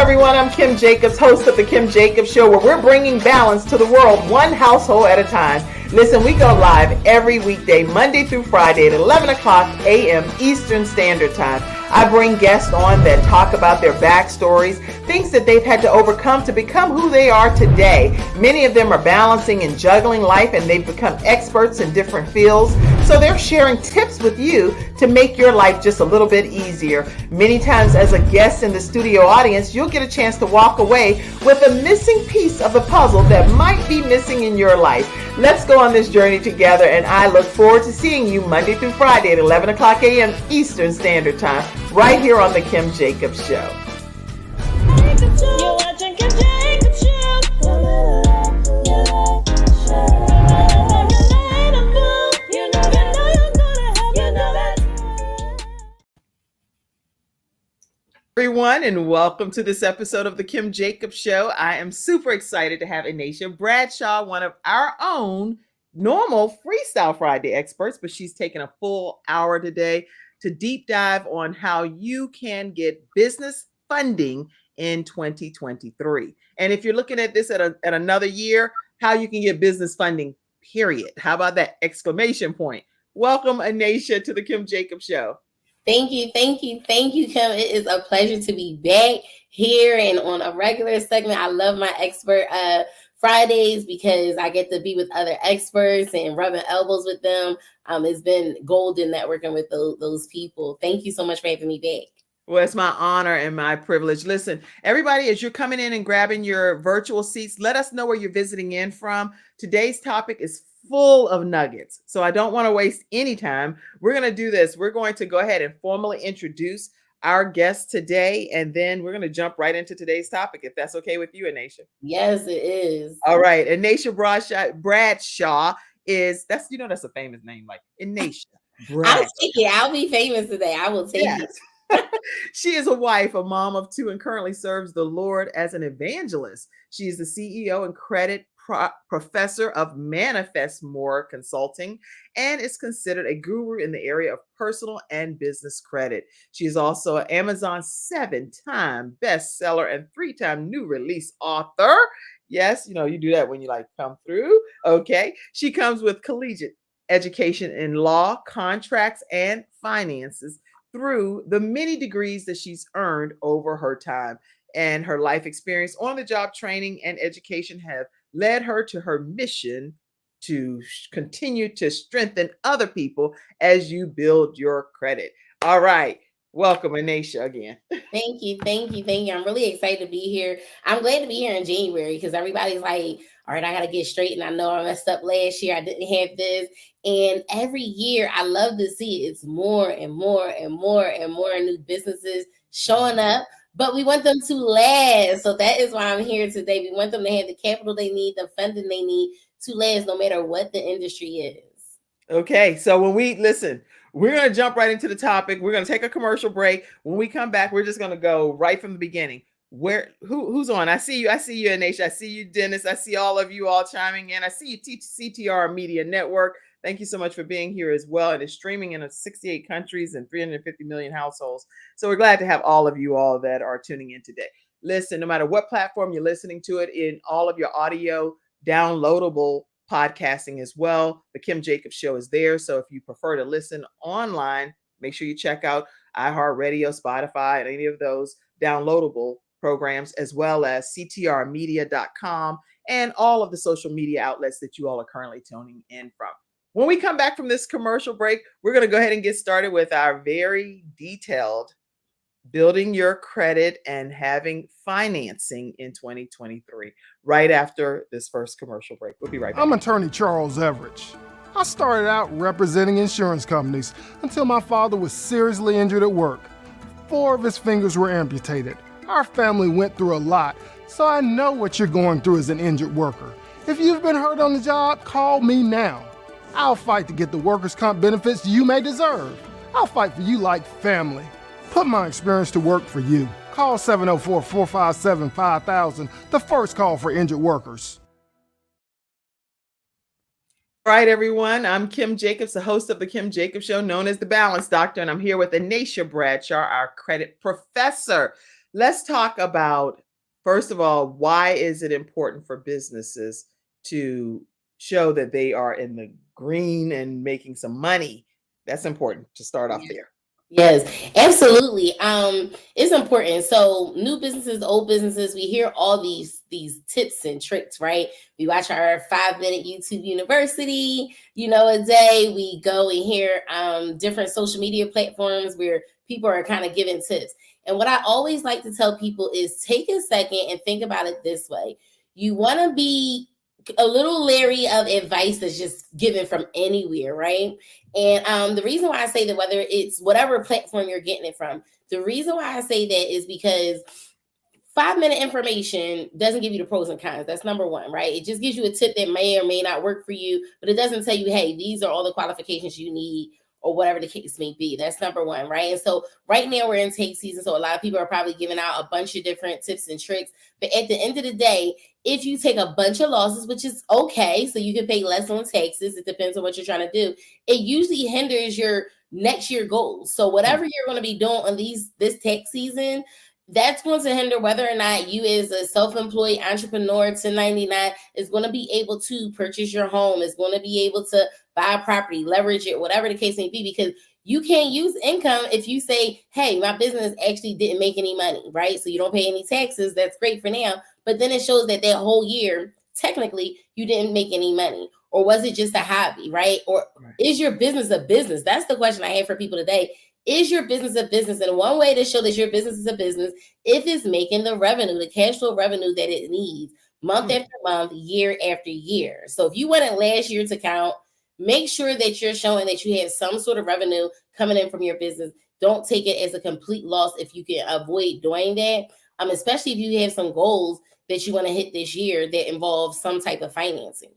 everyone, I'm Kim Jacobs, host of the Kim Jacobs Show, where we're bringing balance to the world one household at a time. Listen, we go live every weekday, Monday through Friday at 11 o'clock a.m. Eastern Standard Time. I bring guests on that talk about their backstories, things that they've had to overcome to become who they are today. Many of them are balancing and juggling life, and they've become experts in different fields. So they're sharing tips with you to make your life just a little bit easier. Many times as a guest in the studio audience, you'll get a chance to walk away with a missing piece of the puzzle that might be missing in your life. Let's go on this journey together, and I look forward to seeing you Monday through Friday at 11 o'clock a.m. Eastern Standard Time, right here on the Kim Jacobs Show. You're watching Kim Jacobs Show. Everyone, and welcome to this episode of the Kim Jacobs Show. I am super excited to have Anisha Bradshaw, one of our own normal Freestyle Friday experts, but she's taken a full hour today to deep dive on how you can get business funding in 2023. And if you're looking at this at another year, how you can get business funding, period. How about that exclamation point? Welcome, Anisha, to the Kim Jacobs Show. Thank you, Kim. It is a pleasure to be back here and on a regular segment. I love my expert Fridays because I get to be with other experts and rubbing elbows with them. It's been golden networking with those people. Thank you so much for having me back. Well, it's my honor and my privilege. Listen, everybody, as you're coming in and grabbing your virtual seats, let us know where you're visiting in from. Today's topic is full of nuggets, so I don't want to waste any time. We're going to do this. We're going to go ahead and formally introduce our guest today, and then we're going to jump right into today's topic, if that's okay with you, Anisha. Yes, it is. All right. Anisha Bradshaw is, that's a famous name, like Anisha Bradshaw. I'll take it. I'll be famous today. I will take it. She is a wife, a mom of two, and currently serves the Lord as an evangelist. She is the CEO and credit professor of Manifest More Consulting and is considered a guru in the area of personal and business credit. She is also an Amazon 7-time bestseller and 3-time new release author. Yes, you do that when you come through. Okay. She comes with collegiate education in law, contracts, and finances through the many degrees that she's earned over her time, and her life experience on the job training and education have led her to her mission to continue to strengthen other people as you build your credit. All right. Welcome, Anisha, again. Thank you. I'm really excited to be here. I'm glad to be here in January because everybody's like, all right, I got to get straight. And I know I messed up last year. I didn't have this. And every year I love to see it's more and more and more and more new businesses showing up. But we want them to last. So that is why I'm here today. We want them to have the capital they need, the funding they need to last no matter what the industry is. Okay. So when we listen, we're going to jump right into the topic. We're going to take a commercial break. When we come back, we're just going to go right from the beginning. Who's on? I see you, Anisha. I see you, Dennis. I see all of you all chiming in. I see you, CTR Media Network. Thank you so much for being here as well. It is streaming in 68 countries and 350 million households. So we're glad to have all of you all that are tuning in today. Listen, no matter what platform you're listening to it in, all of your audio downloadable podcasting as well. The Kim Jacobs Show is there. So if you prefer to listen online, make sure you check out iHeartRadio, Spotify, and any of those downloadable programs, as well as ctrmedia.com and all of the social media outlets that you all are currently tuning in from. When we come back from this commercial break, we're going to go ahead and get started with our very detailed building your credit and having financing in 2023, right after this first commercial break. We'll be right back. I'm attorney Charles Everidge. I started out representing insurance companies until my father was seriously injured at work. 4 of his fingers were amputated. Our family went through a lot, so I know what you're going through as an injured worker. If you've been hurt on the job, call me now. I'll fight to get the workers' comp benefits you may deserve. I'll fight for you like family. Put my experience to work for you. Call 704-457-5000, the first call for injured workers. All right, everyone. I'm Kim Jacobs, the host of the Kim Jacobs Show, known as the Balance Doctor, and I'm here with Anisha Bradshaw, our credit professor. Let's talk about, first of all, why is it important for businesses to show that they are in the green and making some money? That's important to start off there. Yes, absolutely. It's important. So new businesses, old businesses, we hear all these tips and tricks, right? We watch our 5-minute YouTube university, a day. We go and hear different social media platforms where people are kind of giving tips. And what I always like to tell people is take a second and think about it this way. You want to be a little leery of advice that's just given from anywhere, right? And the reason why I say that, whether it's whatever platform you're getting it from, the reason why I say that is because 5-minute information doesn't give you the pros and cons. That's number one, right? It just gives you a tip that may or may not work for you, but it doesn't tell you, hey, these are all the qualifications you need or whatever the case may be. That's number one, right? And so right now we're in tax season, so a lot of people are probably giving out a bunch of different tips and tricks. But at the end of the day, if you take a bunch of losses, which is okay, so you can pay less on taxes, it depends on what you're trying to do, it usually hinders your next year goals. So whatever you're going to be doing on this tax season, that's going to hinder whether or not you, as a self-employed entrepreneur, 1099, is going to be able to purchase your home, is going to be able to buy a property, leverage it, whatever the case may be, because you can't use income if you say, hey, my business actually didn't make any money, right? So you don't pay any taxes. That's great for now. But then it shows that whole year, technically, you didn't make any money. Or was it just a hobby, right? Or is your business a business? That's the question I have for people today. Is your business a business? And one way to show that your business is a business, if it's making the revenue, the cash flow revenue that it needs month after month, year after year. So if you wanted last year to count, make sure that you're showing that you have some sort of revenue coming in from your business. Don't take it as a complete loss if you can avoid doing that, especially if you have some goals that you want to hit this year that involve some type of financing.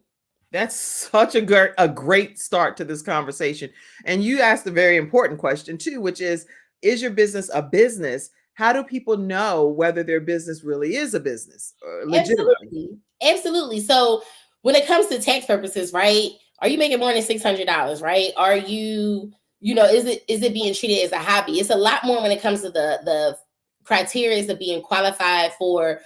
That's such a great start to this conversation. And you asked a very important question too, which is your business a business? How do people know whether their business really is a business? Legitimately. Absolutely. So when it comes to tax purposes, right? Are you making more than $600, right? Are you, is it being treated as a hobby? It's a lot more when it comes to the criteria of being qualified for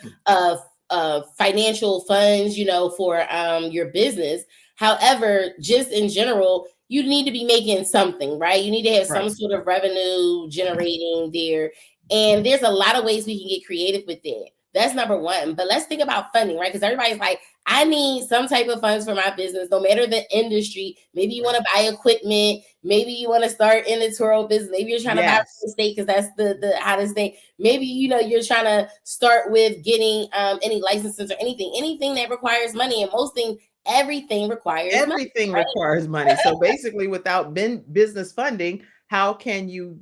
financial funds, for your business. However, just in general, you need to be making something, right? You need to have some sort of revenue generating there. And there's a lot of ways we can get creative with that. That's number one. But let's think about funding, right? Because everybody's like, I need some type of funds for my business, no matter the industry. Maybe you want to buy equipment. Maybe you want to start in the tour business. Maybe you're trying to buy real estate because that's the hottest thing. Maybe, you're trying to start with getting any licenses or anything that requires money. And most things, everything requires money. Requires money. So basically, without business funding, how can you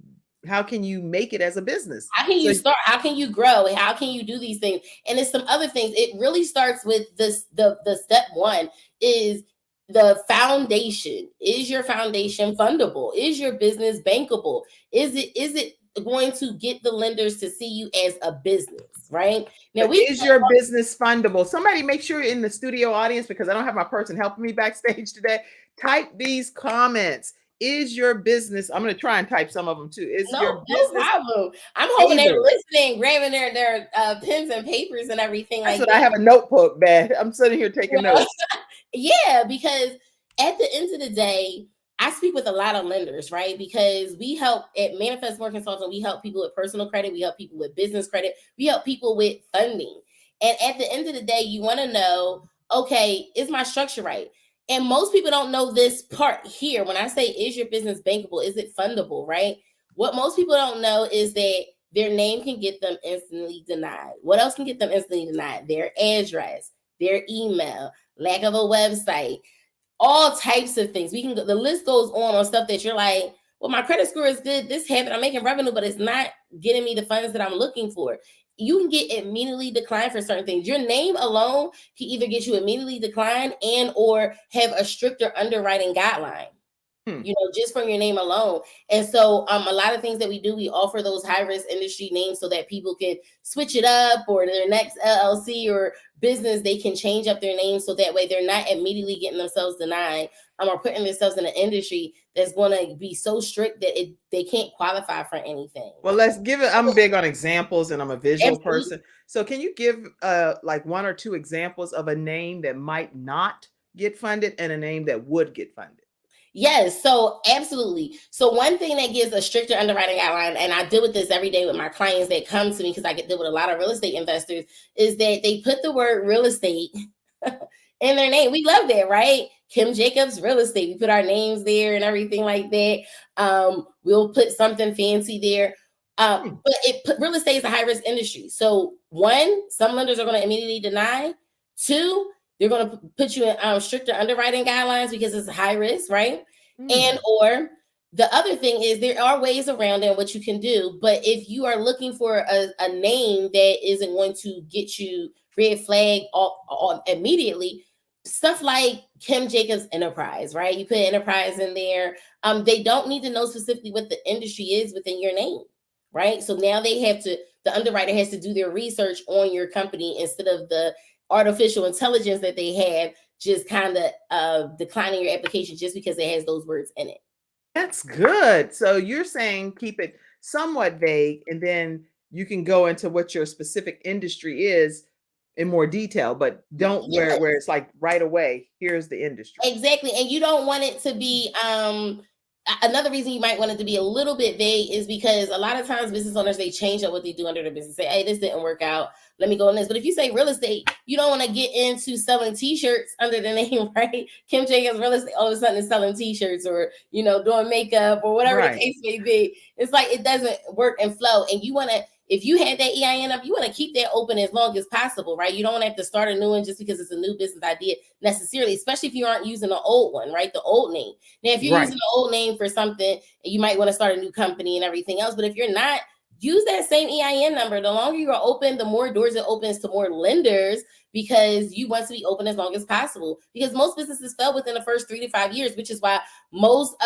make it as a business? How can you start? How can you grow? How can you do these things? And it's some other things. It really starts with this. The step one is the foundation. Is your foundation fundable? Is your business bankable? Is it going to get the lenders to see you as a business? Right now, is your business fundable? Somebody make sure in the studio audience, because I don't have my person helping me backstage today, type these comments. Is your business? I'm going to try and type some of them too. Your business? No problem. I'm hoping they're listening, grabbing their pens and papers and everything. That's I have a notebook, bad. I'm sitting here taking notes. Yeah, because at the end of the day, I speak with a lot of lenders, right? Because we help at Manifest More Consulting. We help people with personal credit. We help people with business credit. We help people with funding. And at the end of the day, you want to know, okay, is my structure right? And most people don't know this part here. When I say, is your business bankable? Is it fundable, right? What most people don't know is that their name can get them instantly denied. What else can get them instantly denied? Their address, their email, lack of a website, all types of things. The list goes on stuff that you're like, well, my credit score is good. This happened. I'm making revenue, but it's not getting me the funds that I'm looking for. You can get immediately declined for certain things. Your name alone can either get you immediately declined and or have a stricter underwriting guideline. just from your name alone. And so a lot of things that we do, we offer those high risk industry names so that people can switch it up, or their next LLC or business, they can change up their name. So that way they're not immediately getting themselves denied or putting themselves in an industry that's going to be so strict that they can't qualify for anything. Well, let's give it. I'm big on examples and I'm a visual person. So can you give like one or two examples of a name that might not get funded and a name that would get funded? Yes, so absolutely. So one thing that gives a stricter underwriting guideline, and I deal with this every day with my clients that come to me because I get deal with a lot of real estate investors, is that they put the word real estate in their name. We love that, right? Kim Jacobs Real Estate. We put our names there and everything like that. We'll put something fancy there. But real estate is a high risk industry. So one, some lenders are going to immediately deny. Two, they're going to put you in stricter underwriting guidelines because it's high risk, right? And or the other thing is there are ways around it and what you can do. But if you are looking for a name that isn't going to get you red flag immediately, stuff like Kim Jacobs Enterprise, right? You put Enterprise in there. They don't need to know specifically what the industry is within your name, right? So now the underwriter has to do their research on your company instead of the artificial intelligence that they have just kind of declining your application just because it has those words in it. That's good. So you're saying keep it somewhat vague, and then you can go into what your specific industry is in more detail, but don't where it's like right away, here's the industry. Exactly. And you don't want it to be another reason you might want it to be a little bit vague is because a lot of times business owners, they change up what they do under their business. Say, hey, this didn't work out. Let me go on this. But if you say real estate, you don't want to get into selling t-shirts under the name, right? Kim Jacobs Real Estate, all of a sudden is selling t-shirts or, doing makeup or whatever the case may be. It's like it doesn't work and flow. And you want to, if you had that EIN up, you want to keep that open as long as possible, right? You don't want to have to start a new one just because it's a new business idea necessarily, especially if you aren't using the old one, right? The old name. Now, if you're using the old name for something, you might want to start a new company and everything else. But if you're not, use that same EIN number. The longer you are open, the more doors it opens to more lenders because you want to be open as long as possible. Because most businesses fail within the first 3 to 5 years, which is why most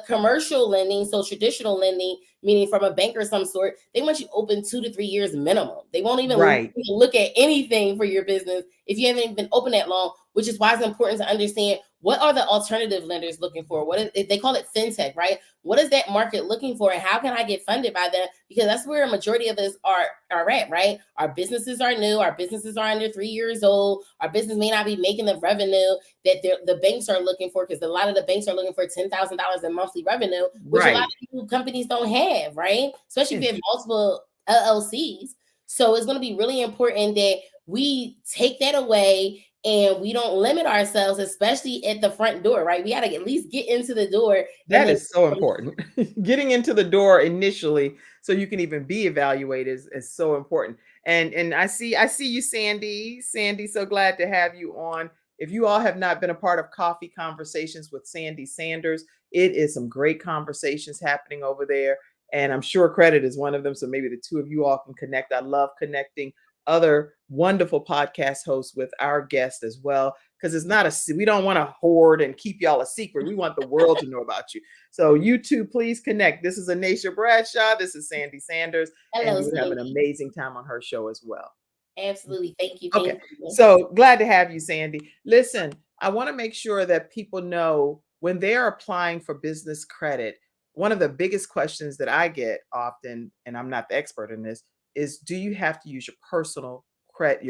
commercial lending, so traditional lending, meaning from a bank or some sort, they want you open 2 to 3 years minimum. They won't even look at anything for your business if you haven't even been open that long, which is why it's important to understand what are the alternative lenders looking for? They call it fintech, right? What is that market looking for? And how can I get funded by them? Because that's where a majority of us are at, right? Our businesses are new. Our businesses are under 3 years old. Our business may not be making the revenue that the banks are looking for, because a lot of the banks are looking for $10,000 in monthly revenue, which a lot of companies don't have, right? Especially if you have multiple LLCs. So it's going to be really important that we take that away and we don't limit ourselves, especially at the front door, right? We got to at least get into the door. That is so important. Getting into the door initially so you can even be evaluated is so important. And I see you, Sandy. Sandy, so glad to have you on. If you all have not been a part of Coffee Conversations with Sandy Sanders, it is some great conversations happening over there. And I'm sure credit is one of them. So maybe the two of you all can connect. I love connecting other wonderful podcast hosts with our guests as well, because it's not we don't want to hoard and keep y'all a secret. We want the world to know about you. So you two, please connect. This is Anisha Bradshaw. This is Sandy Sanders. Hello, and you would have an amazing time on her show as well. Absolutely. Thank you. Okay. So glad to have you, Sandy. Listen, I want to make sure that people know when they're applying for business credit, one of the biggest questions that I get often, and I'm not the expert in this, is do you have to use your personal credit,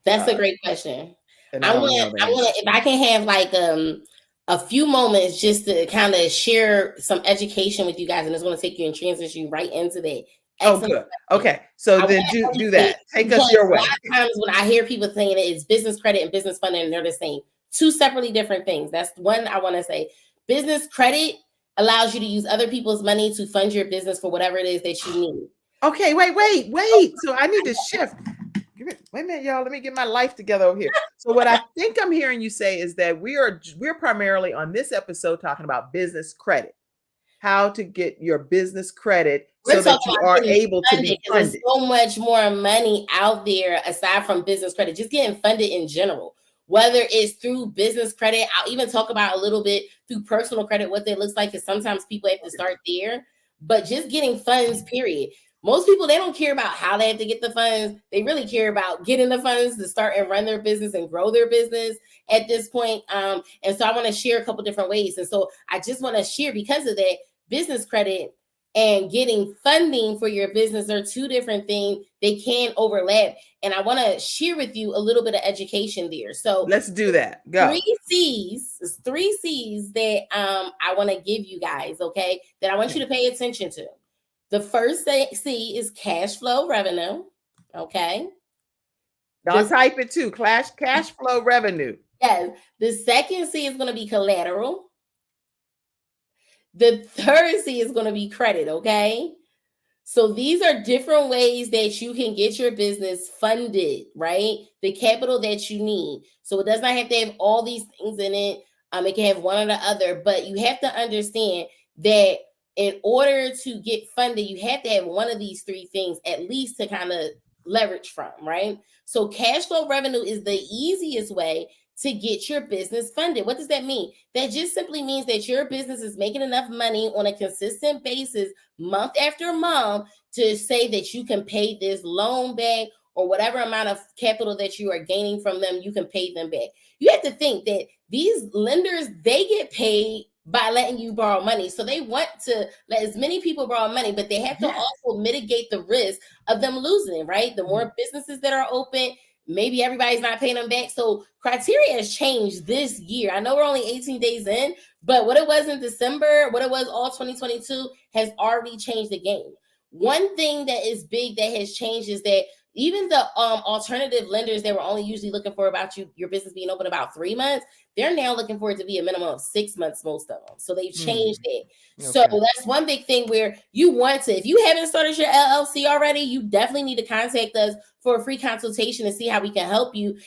That's a great question. And I want if I can have like a few moments just to kind of share some education with you guys, and it's going to take you and transition you right into that. Excellent. Good. Okay. So then do that. Take us your way. A lot of times when I hear people saying it's business credit and business funding, they're the same. Two separately different things. That's one I want to say. Business credit allows you to use other people's money to fund your business for whatever it is that you need. Okay, wait. So I need to shift. Wait a minute, y'all. Let me get my life together over here. So what I think I'm hearing you say is that we're primarily on this episode talking about business credit, how to get your business credit so that you are able to be funded. There's so much more money out there aside from business credit, just getting funded in general. whether it's through business credit. I'll even talk about a little bit through personal credit, what that looks like, because sometimes people have to start there. But just getting funds, period. Most people, they don't care about how they have to get the funds. They really care about getting the funds to start and run their business and grow their business at this point. And so I want to share a couple different ways. And so I just want to share, because of that, business credit and getting funding for your business are two different things. They can overlap. And I want to share with you a little bit of education there. So let's do that. Go. 3 C's that I want to give you guys, okay, that I want you to pay attention to. The first C is cash flow revenue. Okay. Y'all type it too. Cash flow revenue. Yes. The second C is going to be collateral. The third C is going to be credit. Okay. So these are different ways that you can get your business funded, right? The capital that you need. So it does not have to have all these things in it. It can have one or the other, but you have to understand that in order to get funded, you have to have one of these three things at least to kind of leverage from, right? So cash flow revenue is the easiest way to get your business funded. What does that mean? That just simply means that your business is making enough money on a consistent basis, month after month, to say that you can pay this loan back, or whatever amount of capital that you are gaining from them, you can pay them back. You have to think that these lenders, they get paid by letting you borrow money. So they want to let as many people borrow money, but they have to also mitigate the risk of them losing it, right? The more businesses that are open, maybe everybody's not paying them back. So criteria has changed this year. I know we're only 18 days in, but what it was in December, what it was all 2022 has already changed the game. One thing that is big that has changed is that even the alternative lenders that were only usually looking for about your business being open about 3 months, they're now looking for it to be a minimum of 6 months, most of them. So they've changed it. Okay. So that's one big thing where you want to, if you haven't started your LLC already, you definitely need to contact us for a free consultation to see how we can help you,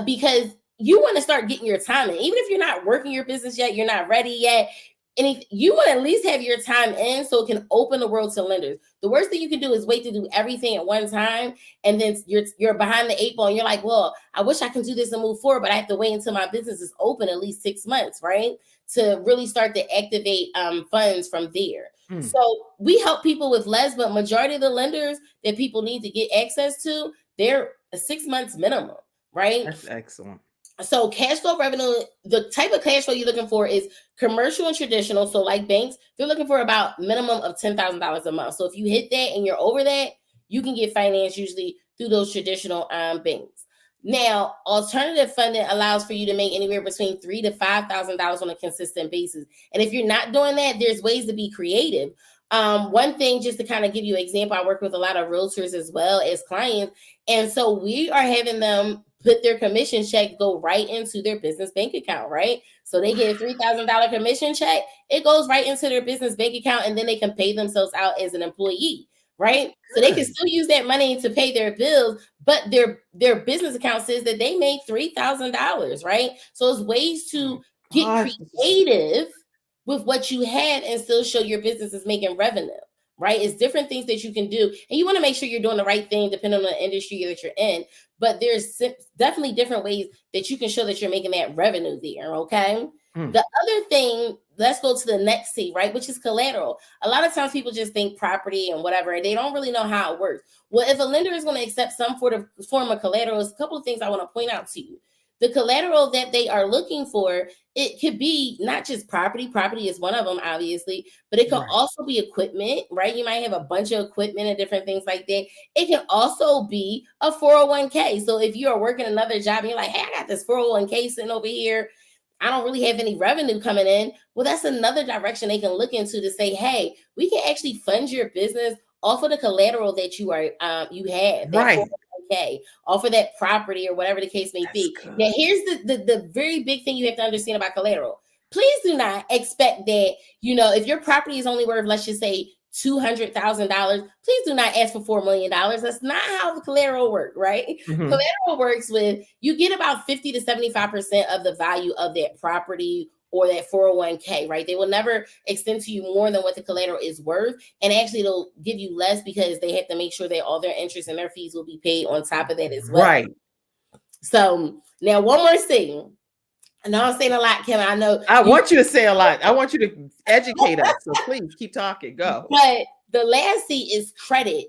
because you want to start getting your time in. Even if you're not working your business yet, you're not ready yet, and you want to at least have your time in so it can open the world to lenders. The worst thing you can do is wait to do everything at one time, and then you're behind the 8 ball, and you're like, well, I wish I can do this and move forward, but I have to wait until my business is open at least 6 months, right? To really start to activate funds from there. So we help people with less, but majority of the lenders that people need to get access to, they're a 6 months minimum, right? That's excellent. So cash flow revenue, the type of cash flow you're looking for is commercial and traditional. So like banks, they're looking for about minimum of $10,000 a month. So if you hit that and you're over that, you can get financed usually through those traditional banks. Now, alternative funding allows for you to make anywhere between $3,000 to $5,000 on a consistent basis. And if you're not doing that, there's ways to be creative. One thing, just to kind of give you an example, I work with a lot of realtors as well as clients. And so we are having them put their commission check go right into their business bank account, right? So they get a $3,000 commission check. It goes right into their business bank account, and then they can pay themselves out as an employee, right? So they can still use that money to pay their bills, but their business account says that they made $3,000, right? So it's ways to get creative with what you have and still show your business is making revenue, right? It's different things that you can do. And you want to make sure you're doing the right thing depending on the industry that you're in. But there's definitely different ways that you can show that you're making that revenue there, okay? The other thing, let's go to the next C, right? Which is collateral. A lot of times people just think property and whatever, and they don't really know how it works. Well, if a lender is going to accept some form of collateral, there's a couple of things I want to point out to you. The collateral that they are looking for, it could be not just property. Property is one of them, obviously, but it can also be equipment, right? You might have a bunch of equipment and different things like that. It can also be a 401k. So if you are working another job and you're like, hey, I got this 401k sitting over here, I don't really have any revenue coming in. Well, that's another direction they can look into to say, hey, we can actually fund your business off of the collateral that you have. Right. Off of that property or whatever the case may be. Now, here's the very big thing you have to understand about collateral. Please do not expect that, if your property is only worth, let's just say, $200,000, please do not ask for $4 million. That's not how the collateral works, right? Collateral works with, you get about 50 to 75% of the value of that property or that 401k, right? They will never extend to you more than what the collateral is worth. And actually, they'll give you less because they have to make sure that all their interest and their fees will be paid on top of that as well. Right. So now one more thing. I know I'm saying a lot, Kim. I know I want you to say a lot. I want you to educate us. So please keep talking. Go. But the last C is credit.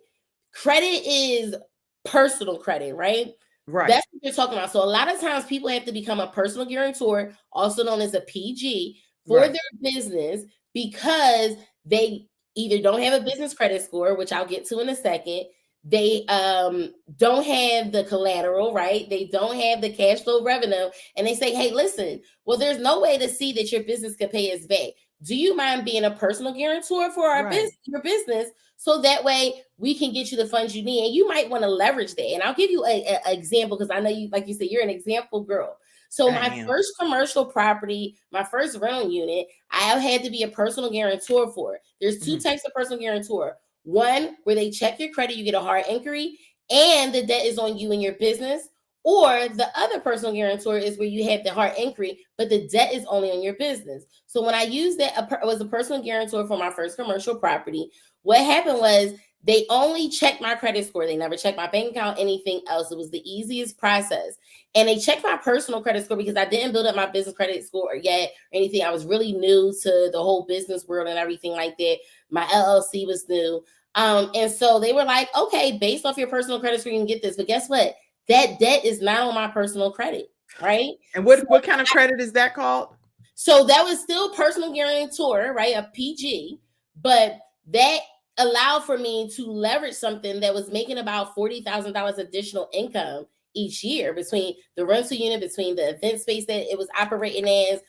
Credit is personal credit, right? Right. That's what you're talking about. So a lot of times people have to become a personal guarantor, also known as a PG, for Right. their business because they either don't have a business credit score, which I'll get to in a second. They don't have the collateral, right? They don't have the cash flow revenue. And they say, hey, listen, well, there's no way to see that your business can pay us back. Do you mind being a personal guarantor for our your business? So that way we can get you the funds you need. And you might want to leverage that. And I'll give you an example because I know you, like you said, you're an example girl. So my first commercial property, my first rental unit, I had to be a personal guarantor for. There's two types of personal guarantor. One, where they check your credit, you get a hard inquiry, and the debt is on you and your business. Or the other personal guarantor is where you have the hard inquiry, but the debt is only on your business. So when I used that, I was a personal guarantor for my first commercial property. What happened was they only checked my credit score. They never checked my bank account, anything else. It was the easiest process. And they checked my personal credit score because I didn't build up my business credit score yet or anything. I was really new to the whole business world and everything like that. My LLC was new. And so they were like, okay, based off your personal credit score, you can get this. But guess what? That debt is not on my personal credit, right? And what kind of credit is that called? So that was still personal guarantor, right? A PG, but that allowed for me to leverage something that was making about $40,000 additional income each year between the rental unit, between the event space that it was operating as,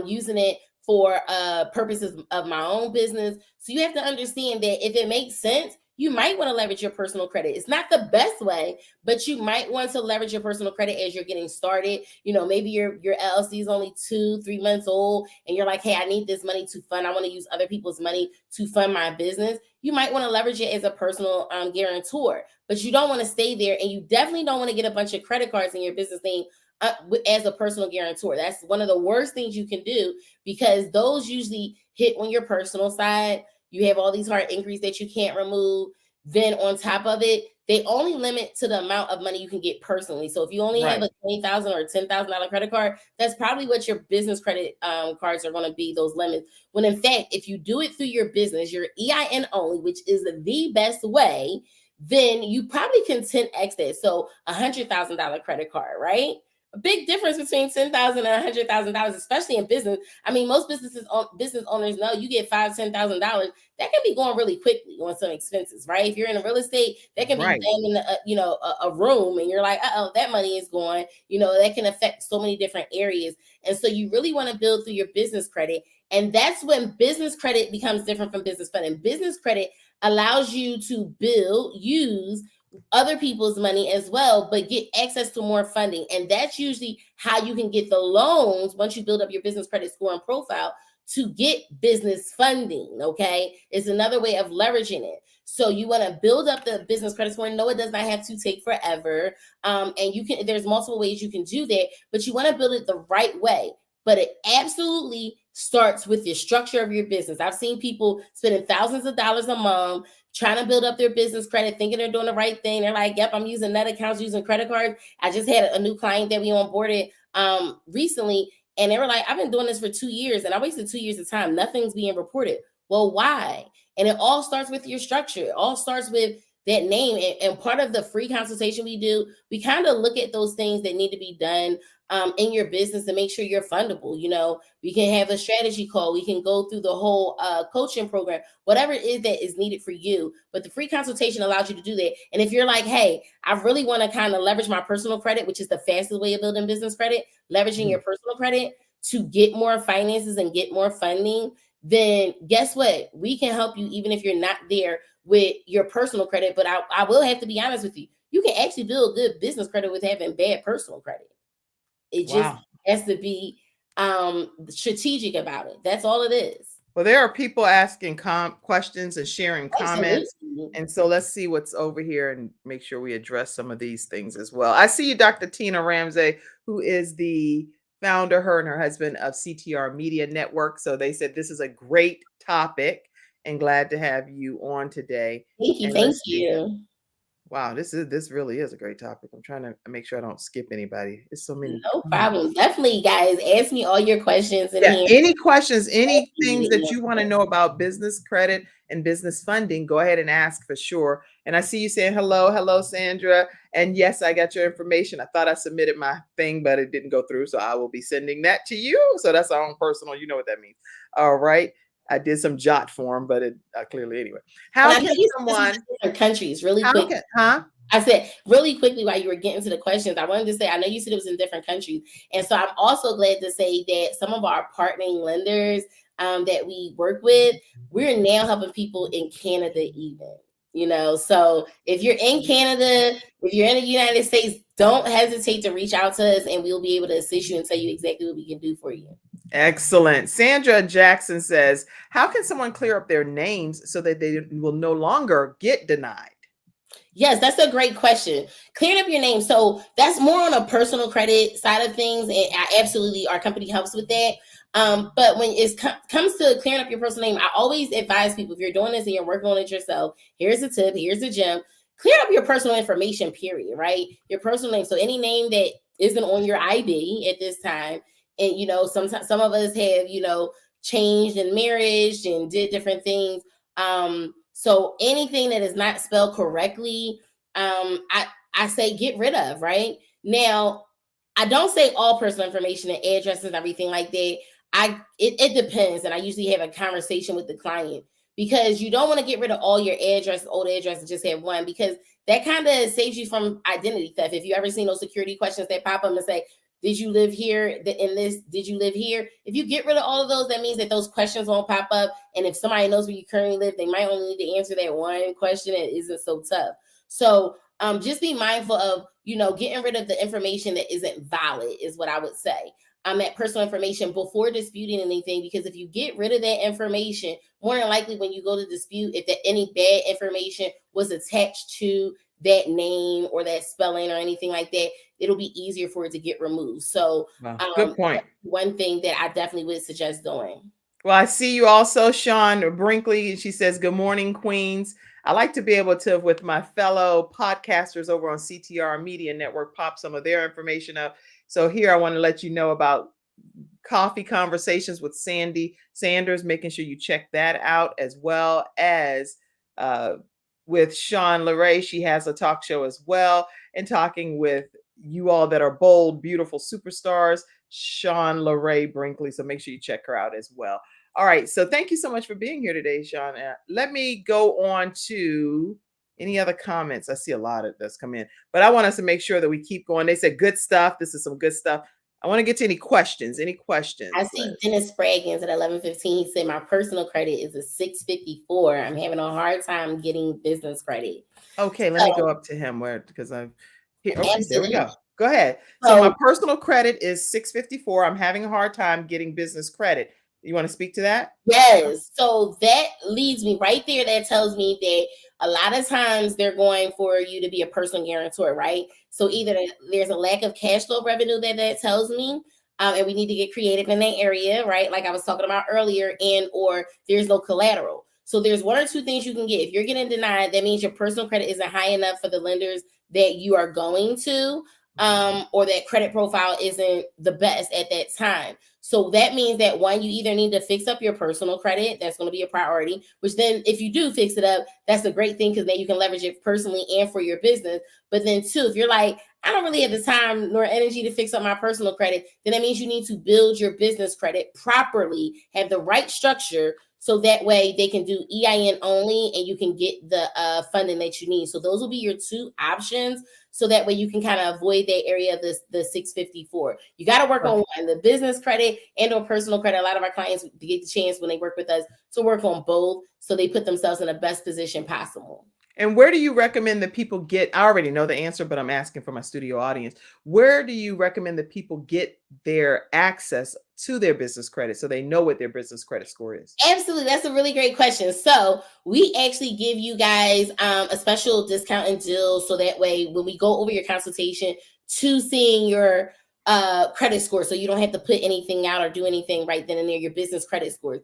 using it for purposes of my own business. So you have to understand that if it makes sense, you might want to leverage your personal credit. It's not the best way, but you might want to leverage your personal credit as you're getting started. You know, maybe your LLC is only 2-3 months old and you're like, hey, I need this money to fund. I want to use other people's money to fund my business. You might want to leverage it as a personal guarantor, but you don't want to stay there. And you definitely don't want to get a bunch of credit cards in your business name as a personal guarantor. That's one of the worst things you can do because those usually hit on your personal side. You have all these hard inquiries that you can't remove. Then on top of it, they only limit to the amount of money you can get personally. So if you only have a $20,000 or $10,000 credit card, that's probably what your business credit cards are going to be, those limits. When in fact, if you do it through your business, your EIN only, which is the best way, then you probably can 10x that. So $100,000 credit card, right? A big difference between $10,000 and $100,000, especially in business. I mean, most business owners know you get $5,000, $10,000. That can be going really quickly on some expenses, right? If you're in a real estate, that can be done in a room, and you're like, that money is going. You know, that can affect so many different areas, and so you really want to build through your business credit, and that's when business credit becomes different from business funding. Business credit allows you to use other people's money as well, but get access to more funding. And that's usually how you can get the loans once you build up your business credit score and profile to get business funding. Okay. It's another way of leveraging it. So you want to build up the business credit score. No, it does not have to take forever. And there's multiple ways you can do that, but you want to build it the right way. But it absolutely starts with the structure of your business. I've seen people spending thousands of dollars a month trying to build up their business credit, thinking they're doing the right thing. They're like, yep, I'm using net accounts, using credit cards. I just had a new client that we onboarded recently, and they were like, I've been doing this for 2 years, and I wasted 2 years of time. Nothing's being reported. Well, why? And it all starts with your structure. It all starts with that name. And part of the free consultation we do, we kind of look at those things that need to be done in your business to make sure you're fundable. You know, we can have a strategy call. We can go through the whole coaching program, whatever it is that is needed for you. But the free consultation allows you to do that. And if you're like, hey, I really want to kind of leverage my personal credit, which is the fastest way of building business credit, leveraging your personal credit to get more finances and get more funding, then guess what? We can help you even if you're not there with your personal credit. But I will have to be honest with you. You can actually build good business credit with having bad personal credit. It just has to be strategic about it. That's all it is. Well, there are people asking questions and sharing comments. And so let's see what's over here and make sure we address some of these things as well. I see you, Dr. Tina Ramsey, who is the founder, her and her husband, of CTR Media Network. So they said this is a great topic and glad to have you on today. Thank you. Thank you. Wow, this really is a great topic. I'm trying to make sure I don't skip anybody. It's so many No comments. problem. Definitely, guys, ask me all your questions in Yeah, here. any questions, any things that you want to Answer. know about business credit and business funding, go ahead and ask for sure. And I see you saying hello, Sandra. And yes, I got your information. I thought I submitted my thing, but it didn't go through. So I will be sending that to you. So that's our own personal, you know what that means. All right. I did some jot form, but it clearly anyway. And How I can know you said this was someone, in different countries really how quick. can, huh? I said really quickly while you were getting to the questions, I wanted to say, I know you said it was in different countries. And so I'm also glad to say that some of our partnering lenders that we work with, we're now helping people in Canada even. So if you're in Canada, if you're in the United States, don't hesitate to reach out to us and we'll be able to assist you and tell you exactly what we can do for you. Excellent. Sandra Jackson says, how can someone clear up their names so that they will no longer get denied? Yes, that's a great question. Clearing up your name. So that's more on a personal credit side of things. And our company helps with that. But when it comes to clearing up your personal name, I always advise people, if you're doing this and you're working on it yourself, here's a tip, here's a gem. Clear up your personal information, period, right? Your personal name. So any name that isn't on your ID at this time. And, sometimes some of us have, changed in marriage and did different things. So anything that is not spelled correctly, I say get rid of, right? Now, I don't say all personal information and addresses and everything like that. It depends. And I usually have a conversation with the client because you don't want to get rid of all your old address and just have one, because that kind of saves you from identity theft. If you ever seen those security questions that pop up and say, did you live here? Did you live here? If you get rid of all of those, that means that those questions won't pop up. And if somebody knows where you currently live, they might only need to answer that one question that isn't so tough. So just be mindful of, getting rid of the information that isn't valid is what I would say. That personal information before disputing anything, because if you get rid of that information, more than likely when you go to dispute, if any bad information was attached to that name or that spelling or anything like that, it'll be easier for it to get removed. So Wow, good point. One thing that I definitely would suggest doing. Well, I see you also, Sean Brinkley. She says, good morning, Queens. I like to be able to, with my fellow podcasters over on CTR Media Network, pop some of their information up. So here I want to let you know about Coffee Conversations with Sandy Sanders, making sure you check that out, as well as with Sean LeRae. She has a talk show as well, and talking with you all that are bold, beautiful superstars, Sean LeRae Brinkley. So make sure you check her out as well. All right. So thank you so much for being here today, Sean. Let me go on to any other comments. I see a lot of that's come in, but I want us to make sure that we keep going. They said good stuff. This is some good stuff. I want to get to any questions. Any questions? I see Dennis Spraggins at 11:15. He said, my personal credit is a 654. I'm having a hard time getting business credit. Okay, let me go up to him because I've here. Okay, there we go. Go ahead. So my personal credit is 654. I'm having a hard time getting business credit. You want to speak to that? Yes. So that leads me right there. That tells me that a lot of times they're going for you to be a personal guarantor, right? So either there's a lack of cash flow revenue that tells me, and we need to get creative in that area, right? Like I was talking about earlier, or there's no collateral. So there's one or two things you can get. If you're getting denied, that means your personal credit isn't high enough for the lenders that you are going to, or that credit profile isn't the best at that time. So that means that one, you either need to fix up your personal credit. That's going to be a priority, which then if you do fix it up, that's a great thing because then you can leverage it personally and for your business. But then two, if you're like, I don't really have the time nor energy to fix up my personal credit, then that means you need to build your business credit properly, have the right structure, so that way they can do EIN only and you can get the funding that you need. So those will be your two options. So that way you can kind of avoid that area of the 654. You got to work on one, the business credit and or personal credit. A lot of our clients get the chance when they work with us to work on both, so they put themselves in the best position possible. And where do you recommend that people get? I already know the answer, but I'm asking for my studio audience. Where do you recommend that people get their access to their business credit so they know what their business credit score is? Absolutely. That's a really great question. So we actually give you guys a special discount and deal. So that way, when we go over your consultation to seeing your credit score, so you don't have to put anything out or do anything right then and there, your business credit scores.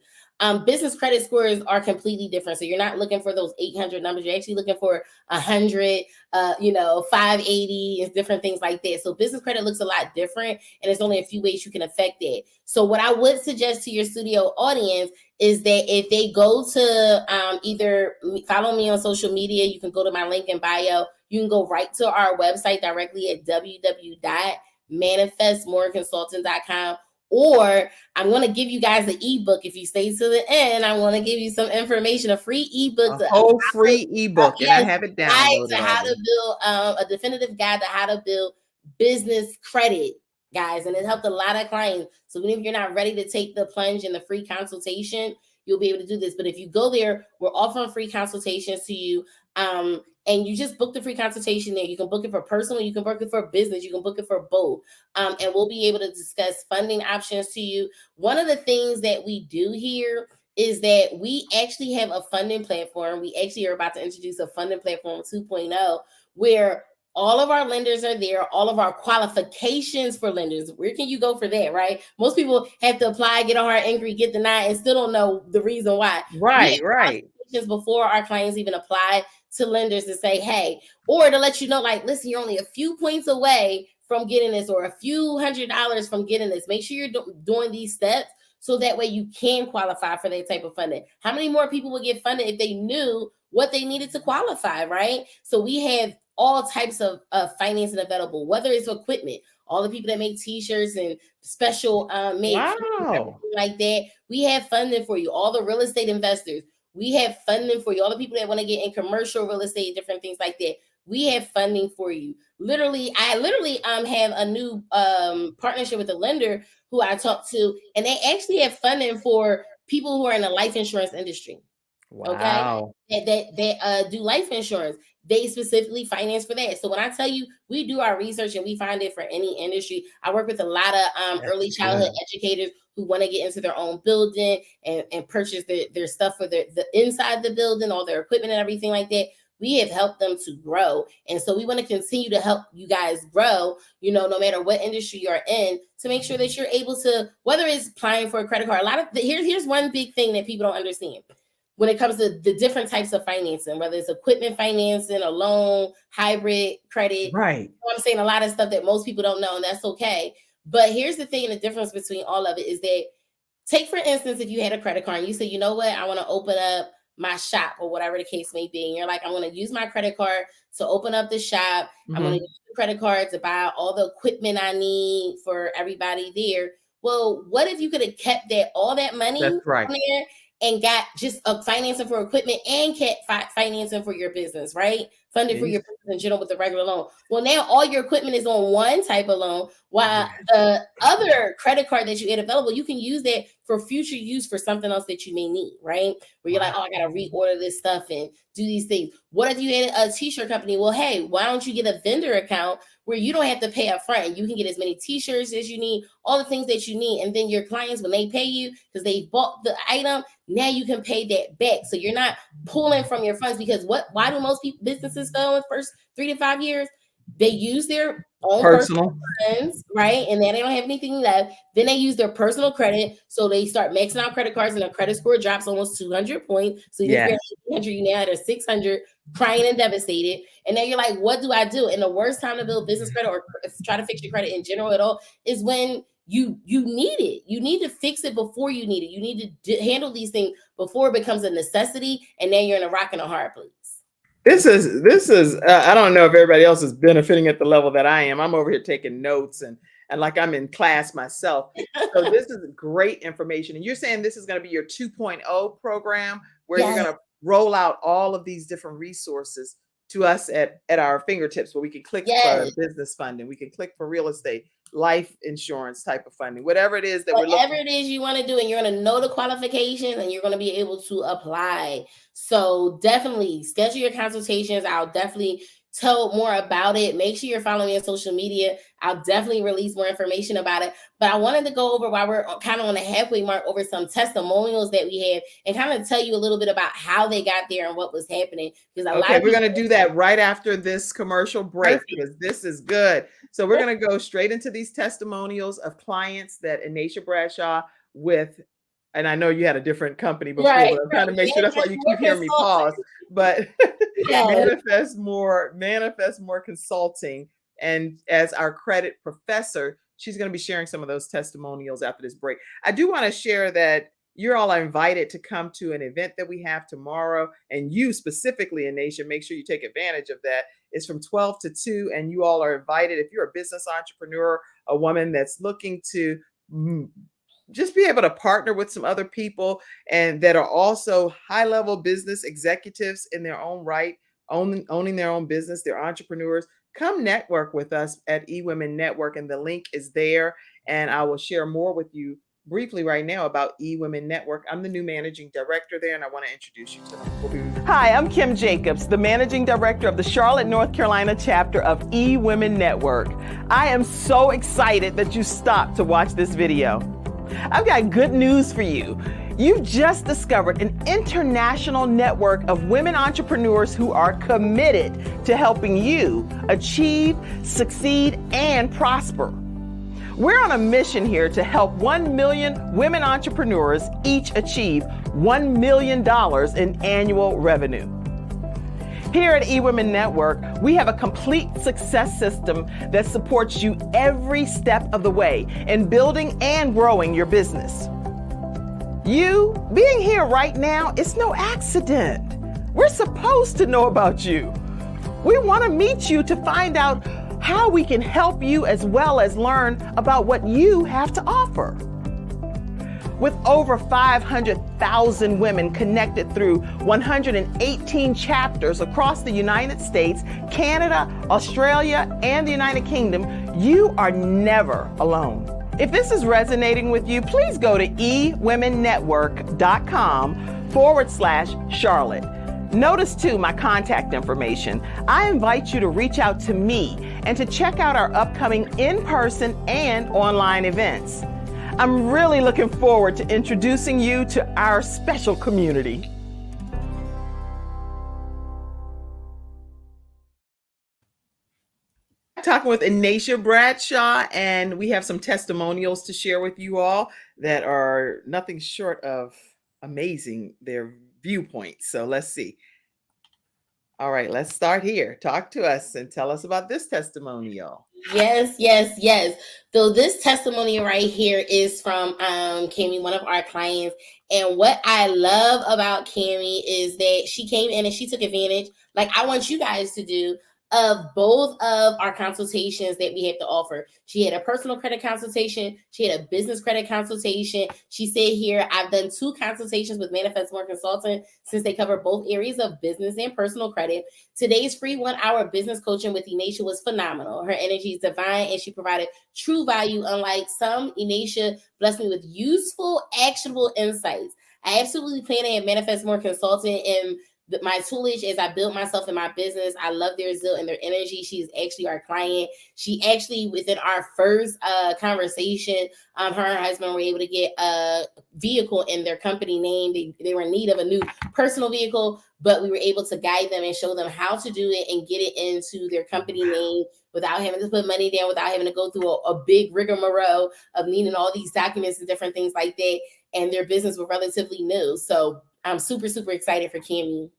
Business credit scores are completely different. So you're not looking for those 800 numbers. You're actually looking for 100, 580 and different things like that. So business credit looks a lot different, and there's only a few ways you can affect it. So what I would suggest to your studio audience is that if they go to either follow me on social media, you can go to my link in bio. You can go right to our website directly at www.manifestmoreconsulting.com. Or I'm going to give you guys the ebook. If you stay to the end, I want to give you some information, a free ebook. A whole free ebook, and I have it downloaded. To how to build a definitive guide to how to build business credit, guys. And it helped a lot of clients. So even if you're not ready to take the plunge in the free consultation, you'll be able to do this. But if you go there, we're offering free consultations to you. And you just book the free consultation there. You can book it for personal, you can book it for business, you can book it for both. And we'll be able to discuss funding options to you. One of the things that we do here is that we actually have a funding platform. We actually are about to introduce a funding platform 2.0 where all of our lenders are there, all of our qualifications for lenders. Where can you go for that, right? Most people have to apply, get a hard inquiry, get denied, and still don't know the reason why. Right. Before our clients even apply to lenders to say, hey, or to let you know, like, listen, you're only a few points away from getting this, or a few $100s from getting this. Make sure you're doing these steps so that way you can qualify for that type of funding. How many more people would get funded if they knew what they needed to qualify, right? So we have all types of financing available, whether it's equipment, all the people that make t-shirts and special made like that. We have funding for you. All the real estate investors, we have funding for you. All the people that want to get in commercial real estate, different things like that, we have funding for you. I have a new partnership with a lender who I talked to, and they actually have funding for people who are in the life insurance industry. Wow. Okay, that do life insurance. They specifically finance for that. So when I tell you, we do our research and we find it for any industry. I work with a lot of early childhood educators who want to get into their own building and purchase their stuff for the inside the building, all their equipment and everything like that. We have helped them to grow. And so we want to continue to help you guys grow, no matter what industry you're in, to make sure that you're able to, whether it's applying for a credit card. Here's one big thing that people don't understand. When it comes to the different types of financing, whether it's equipment financing, a loan, hybrid credit, right? I'm saying a lot of stuff that most people don't know, and that's okay. But here's the thing, the difference between all of it is that, take for instance, if you had a credit card and you say, you know what, I want to open up my shop or whatever the case may be. And you're like, I want to use my credit card to open up the shop. I'm going to use the credit card to buy all the equipment I need for everybody there. Well, what if you could have kept all that money on there and got just financing for equipment and kept financing for your business, right? Funded for your business in general with the regular loan. Well, now all your equipment is on one type of loan, while the other credit card that you had available, you can use that for future use for something else that you may need, right? Where you're like, oh, I got to reorder this stuff and do these things. What if you had a t-shirt company? Well, hey, why don't you get a vendor account where you don't have to pay up front and you can get as many t-shirts as you need, all the things that you need. And then your clients, when they pay you, because they bought the item, now you can pay that back. So you're not pulling from your funds, because why do most businesses fail in the first 3 to 5 years? They use their own personal funds, right? And then they don't have anything left. Then they use their personal credit. So they start maxing out credit cards and their credit score drops almost 200 points. So you're at 800, you now at 600, crying and devastated. And then you're like, what do I do? And the worst time to build business credit or try to fix your credit in general at all is when you need it. You need to fix it before you need it. You need to handle these things before it becomes a necessity. And then you're in a rock and a hard place. This is I don't know if everybody else is benefiting at the level that I am. I'm over here taking notes and like I'm in class myself. So this is great information. And you're saying this is going to be your 2.0 program where you're going to roll out all of these different resources to us at our fingertips, where we can click for business funding, we can click for real estate, life insurance type of funding, whatever it is it is you want to do, and you're going to know the qualifications and you're going to be able to apply. So definitely schedule your consultations. I'll definitely tell more about it. Make sure you're following me on social media. I'll definitely release more information about it. But I wanted to go over, while we're kind of on the halfway mark, over some testimonials that we have and kind of tell you a little bit about how they got there and what was happening. Because we're going to do that right after this commercial break, because this is good. So we're going to go straight into these testimonials of clients that Anisha Bradshaw with and I know you had a different company before, Right, but I'm trying to make sure that's why Manifest you More keep hearing me Consulting. pause. But Yes. manifest more consulting. And as our credit professor, she's going to be sharing some of those testimonials after this break. I do want to share that you're all invited to come to an event that we have tomorrow, and you specifically in Nation, make sure you take advantage of that. It's from 12 to 2, and you all are invited. If you're a business entrepreneur, a woman that's looking to just be able to partner with some other people and that are also high-level business executives in their own right, owning their own business, they're entrepreneurs, come network with us at eWomen Network, and the link is there. And I will share more with you briefly right now about eWomen Network. I'm the new managing director there, and I want to introduce you to them. Hi, I'm Kim Jacbos, the managing director of the Charlotte, North Carolina chapter of eWomen Network. I am so excited that you stopped to watch this video. I've got good news for you. You've just discovered an international network of women entrepreneurs who are committed to helping you achieve, succeed, and prosper. We're on a mission here to help 1 million women entrepreneurs each achieve $1 million in annual revenue. Here at eWomen Network, we have a complete success system that supports you every step of the way in building and growing your business. You being here right now is no accident. We're supposed to know about you. We want to meet you to find out how we can help you as well as learn about what you have to offer. With over 500,000 women connected through 118 chapters across the United States, Canada, Australia, and the United Kingdom, you are never alone. If this is resonating with you, please go to eWomenNetwork.com/Charlotte. Notice too my contact information. I invite you to reach out to me and to check out our upcoming in-person and online events. I'm really looking forward to introducing you to our special community. Talking with Inacia Bradshaw, and we have some testimonials to share with you all that are nothing short of amazing, their viewpoints. So let's see. All right, let's start here. Talk to us and tell us about this testimonial. Yes. So this testimony right here is from Cami, one of our clients. And what I love about Cami is that she came in and she took advantage, like I want you guys to do, of both of our consultations that we have to offer. She had a personal credit consultation. She had a business credit consultation. She said here, I've done 2 consultations with Manifest More Consultant since they cover both areas of business and personal credit. Today's free 1-hour business coaching with Inacia was phenomenal. Her energy is divine and she provided true value. Unlike some, Inacia blessed me with useful, actionable insights. I absolutely plan to have Manifest More Consultant and my toolage as I build myself in my business. I love their zeal and their energy. She's actually our client. She actually, within our first conversation, her and her husband were able to get a vehicle in their company name. They were in need of a new personal vehicle, but we were able to guide them and show them how to do it and get it into their company name without having to put money down, without having to go through a big rigmarole of needing all these documents and different things like that. And their business was relatively new. So I'm super, super excited for Cami.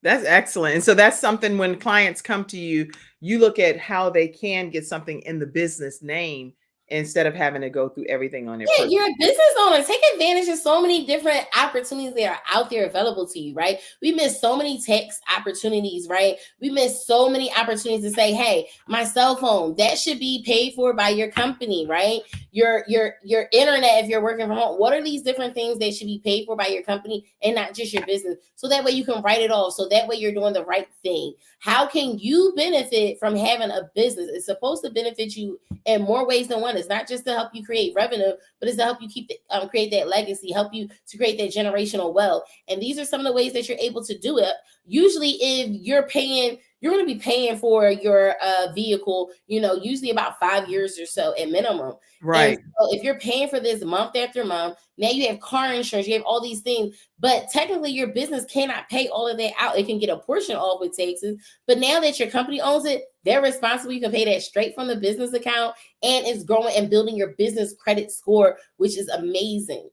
That's excellent. And so that's something when clients come to you, you look at how they can get something in the business name instead of having to go through everything on their Yeah, you're a business owner. Take advantage of so many different opportunities that are out there available to you, right? We miss so many tax opportunities, right? We miss so many opportunities to say, hey, my cell phone, that should be paid for by your company, right? Your internet, if you're working from home, what are these different things that should be paid for by your company and not just your business? So that way you can write it off. So that way you're doing the right thing. How can you benefit from having a business? It's supposed to benefit you in more ways than one. It's not just to help you create revenue, but it's to help you create that legacy, help you to create that generational wealth. And these are some of the ways that you're able to do it. Usually if you're going to be paying for your vehicle, usually about 5 years or so at minimum. Right. And so if you're paying for this month after month, now you have car insurance, you have all these things, but technically your business cannot pay all of that out. It can get a portion off with taxes, but now that your company owns it, they're responsible. You can pay that straight from the business account, and it's growing and building your business credit score, which is amazing.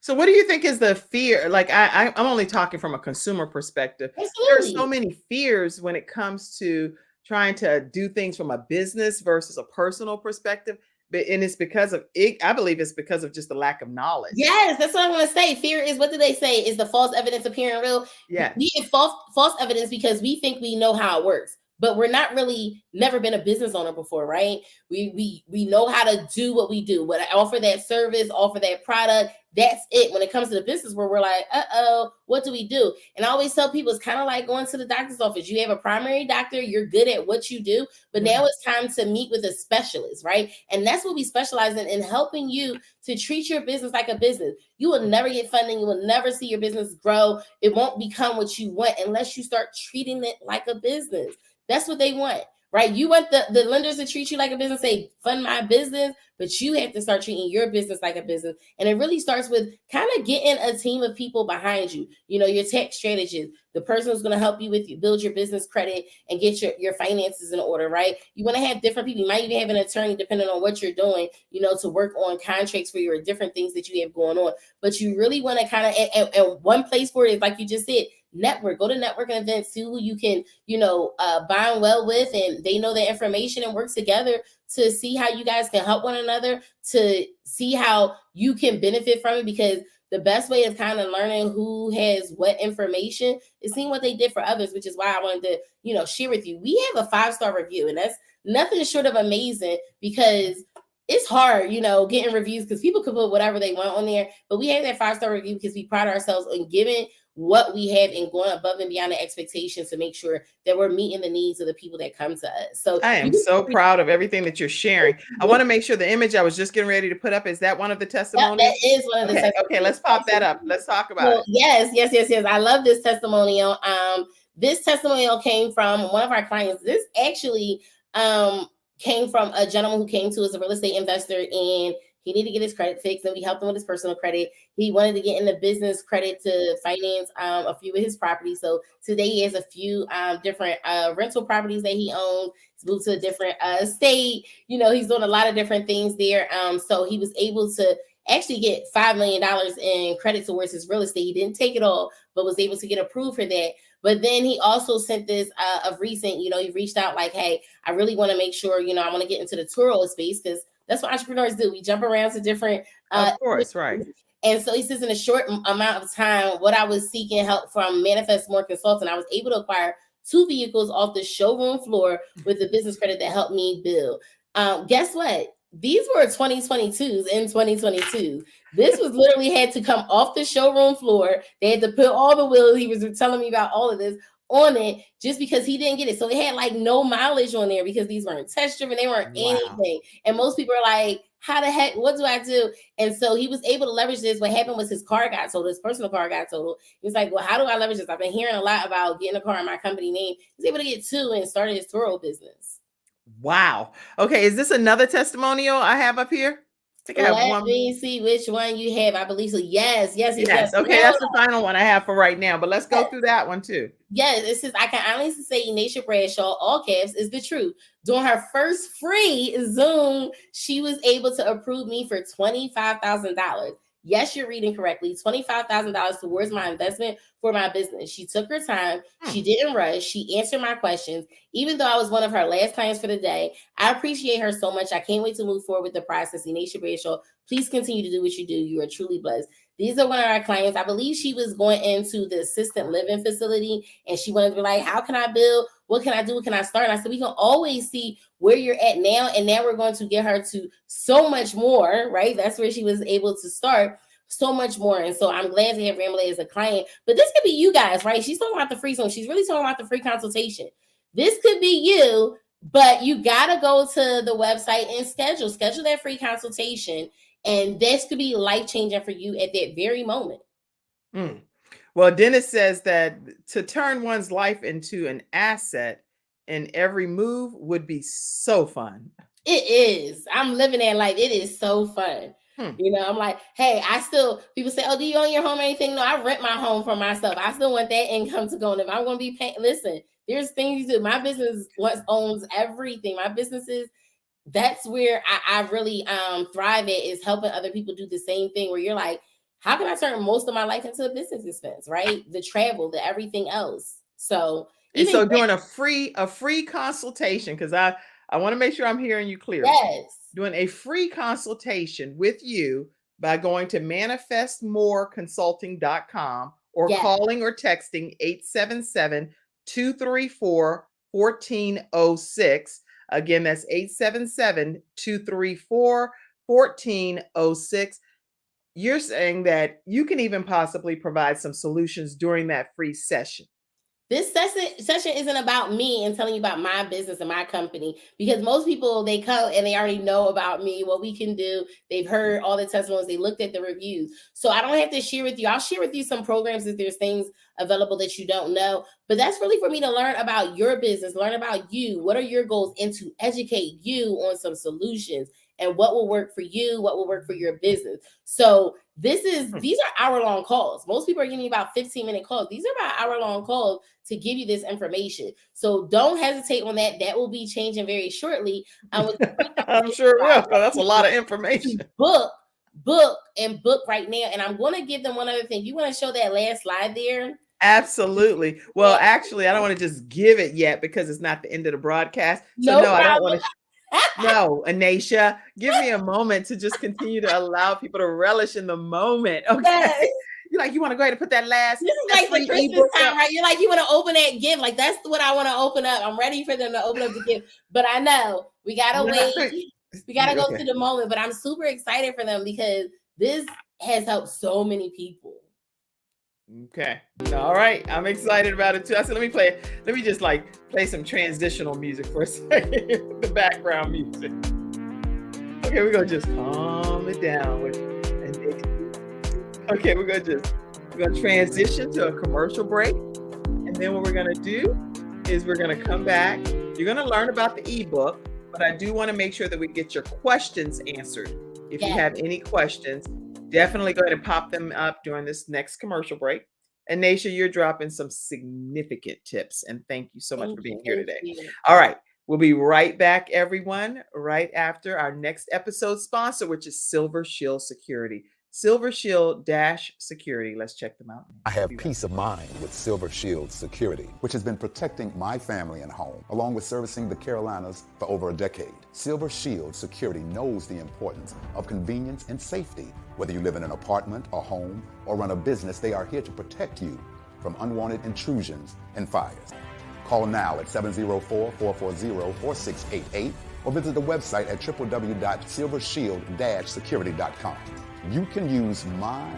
So what do you think is the fear? Like I'm only talking from a consumer perspective. There are so Absolutely. many fears when it comes to trying to do things from a business versus a personal perspective. And it's because of it, I believe it's because of just the lack of knowledge. Yes, that's what I want to say. Fear is, what do they say? Is the false evidence appearing real? We Yes. get false evidence because we think we know how it works, but we're not really never been a business owner before, right? We know how to do what we do, but offer that service, offer that product. That's it. When it comes to the business where we're like, what do we do? And I always tell people it's kind of like going to the doctor's office. You have a primary doctor, you're good at what you do, but now it's time to meet with a specialist, right? And that's what we specialize in helping you to treat your business like a business. You will never get funding. You will never see your business grow. It won't become what you want unless you start treating it like a business. That's what they want, right? You want the lenders to treat you like a business, say, fund my business, but you have to start treating your business like a business. And it really starts with kind of getting a team of people behind you, your tax strategist, the person who's going to help you with you build your business credit and get your finances in order, right? You want to have different people. You might even have an attorney depending on what you're doing, to work on contracts for your different things that you have going on. But you really want to kind of, and one place for it is, like you just said, network. Go to networking events, see who you can, bond well with, and they know the information, and work together to see how you guys can help one another, to see how you can benefit from it. Because the best way of kind of learning who has what information is seeing what they did for others, which is why I wanted to, share with you. We have a 5-star review, and that's nothing short of amazing, because it's hard, getting reviews, because people can put whatever they want on there. But we have that 5-star review because we pride ourselves on giving what we have and going above and beyond the expectations to make sure that we're meeting the needs of the people that come to us. So I am so proud of everything that you're sharing. I want to make sure the image I was just getting ready to put up, is that one of the testimonials? that is one of the Okay, testimonials. okay, let's pop that up. Let's talk about it. Yes. I love this testimonial. This testimonial came from one of our clients. This actually came from a gentleman who came to us, a real estate investor, and he needed to get his credit fixed, and we helped him with his personal credit. He wanted to get into business credit to finance a few of his properties. So today he has a few different rental properties that he owns. He's moved to a different state. He's doing a lot of different things there. So he was able to actually get $5 million in credit towards his real estate. He didn't take it all, but was able to get approved for that. But then he also sent this of recent, he reached out like, hey, I really want to make sure, I want to get into the Turo space, because that's what entrepreneurs do. We jump around to different. Of course, right. And so he says, in a short amount of time, what I was seeking help from Manifest More Consultant, I was able to acquire 2 vehicles off the showroom floor with the business credit that helped me build. Guess what? These were 2022s in 2022. This was literally had to come off the showroom floor. They had to put all the wheels. He was telling me about all of this on it just because he didn't get it. So they had like no mileage on there because these weren't test driven. They weren't anything. And most people are like, how the heck, what do I do? And so he was able to leverage this. What happened was his car got totaled, his personal car got totaled. He was like, well, how do I leverage this? I've been hearing a lot about getting a car in my company name. He was able to get 2 and started his Turo business. Wow. Okay. Is this another testimonial I have up here? I think I have one. Let me see which one you have. I believe so. Yes. Okay, that's the final one I have for right now, but let's go through that one too. Yes, it says, I can honestly say Naisha Bradshaw, all caps, is the truth. During her first free Zoom, she was able to approve me for $25,000. Yes, you're reading correctly. $25,000 towards my investment for my business. She took her time. She didn't rush. She answered my questions. Even though I was one of her last clients for the day, I appreciate her so much. I can't wait to move forward with the process. Naisha Bradshaw, please continue to do what you do. You are truly blessed. These are one of our clients. I believe she was going into the assisted living facility, and she wanted to be like, how can I build? What can I do? What can I start? And I said, we can always see where you're at now. And now we're going to get her to so much more, right? That's where she was able to start so much more. And so I'm glad to have Ramley as a client. But this could be you guys, right? She's talking about the free zone. She's really talking about the free consultation. This could be you, but you got to go to the website and schedule that free consultation. And this could be life-changing for you at that very moment. Well, Dennis says that to turn one's life into an asset in every move would be so fun. It is. I'm living that life. It is so fun. I'm like, hey, people say, oh, do you own your home or anything? No, I rent my home for myself. I still want that income to go. And if I'm going to be paying, listen, there's things you do. My business owns everything. My businesses, that's where I really thrive at, is helping other people do the same thing, where you're like, how can I turn most of my life into a business expense, right? The travel, the everything else. So And even so doing a free consultation, because I want to make sure I'm hearing you clearly. yes, Doing a free consultation with you by going to manifestmoreconsulting.com or yes. calling or texting 877-234-1406. Again, that's 877-234-1406. You're saying that you can even possibly provide some solutions during that free session. This session isn't about me and telling you about my business and my company, because most people, they come and they already know about me, what we can do. They've heard all the testimonies, they looked at the reviews. So I don't have to share with you. I'll share with you some programs if there's things available that you don't know. But that's really for me to learn about your business, learn about you. What are your goals, and to educate you on some solutions and what will work for you, what will work for your business. So these are hour-long calls. Most people are giving you about 15-minute calls. These are about hour-long calls to give you this information. So don't hesitate on that. That will be changing very shortly. I'm sure it will, because that's a lot of information. Book right now. And I'm going to give them one other thing. You want to show that last slide there? Absolutely. Well, actually, I don't want to just give it yet because it's not the end of the broadcast. So no, I don't want to. No, Anisha, give me a moment to just continue to allow people to relish in the moment. Okay. Yes. You want to go ahead and put that last. This is like the Christmas time, right? You're like, you want to open that gift. Like, that's what I want to open up. I'm ready for them to open up the gift. But I know we got to wait. We got to go through the moment. But I'm super excited for them because this has helped so many people. Okay. All right. I'm excited about it too. I said, let me play just play some transitional music for a second. The background music. Okay, we're gonna just calm it down okay, we're gonna transition to a commercial break. And then what we're gonna do is we're gonna come back. You're gonna learn about the ebook, but I do want to make sure that we get your questions answered. If you have any questions, definitely go ahead and pop them up during this next commercial break. And Naisha, you're dropping some significant tips. And thank you so much for being here today. All right. We'll be right back, everyone, right after our next episode sponsor, which is Silver Shield Security. Silver Shield-Security. Let's check them out. I have peace of mind with Silver Shield Security, which has been protecting my family and home, along with servicing the Carolinas for over a decade. Silver Shield Security knows the importance of convenience and safety. Whether you live in an apartment, a home, or run a business, they are here to protect you from unwanted intrusions and fires. Call now at 704-440-4688 or visit the website at www.silvershield-security.com. You can use my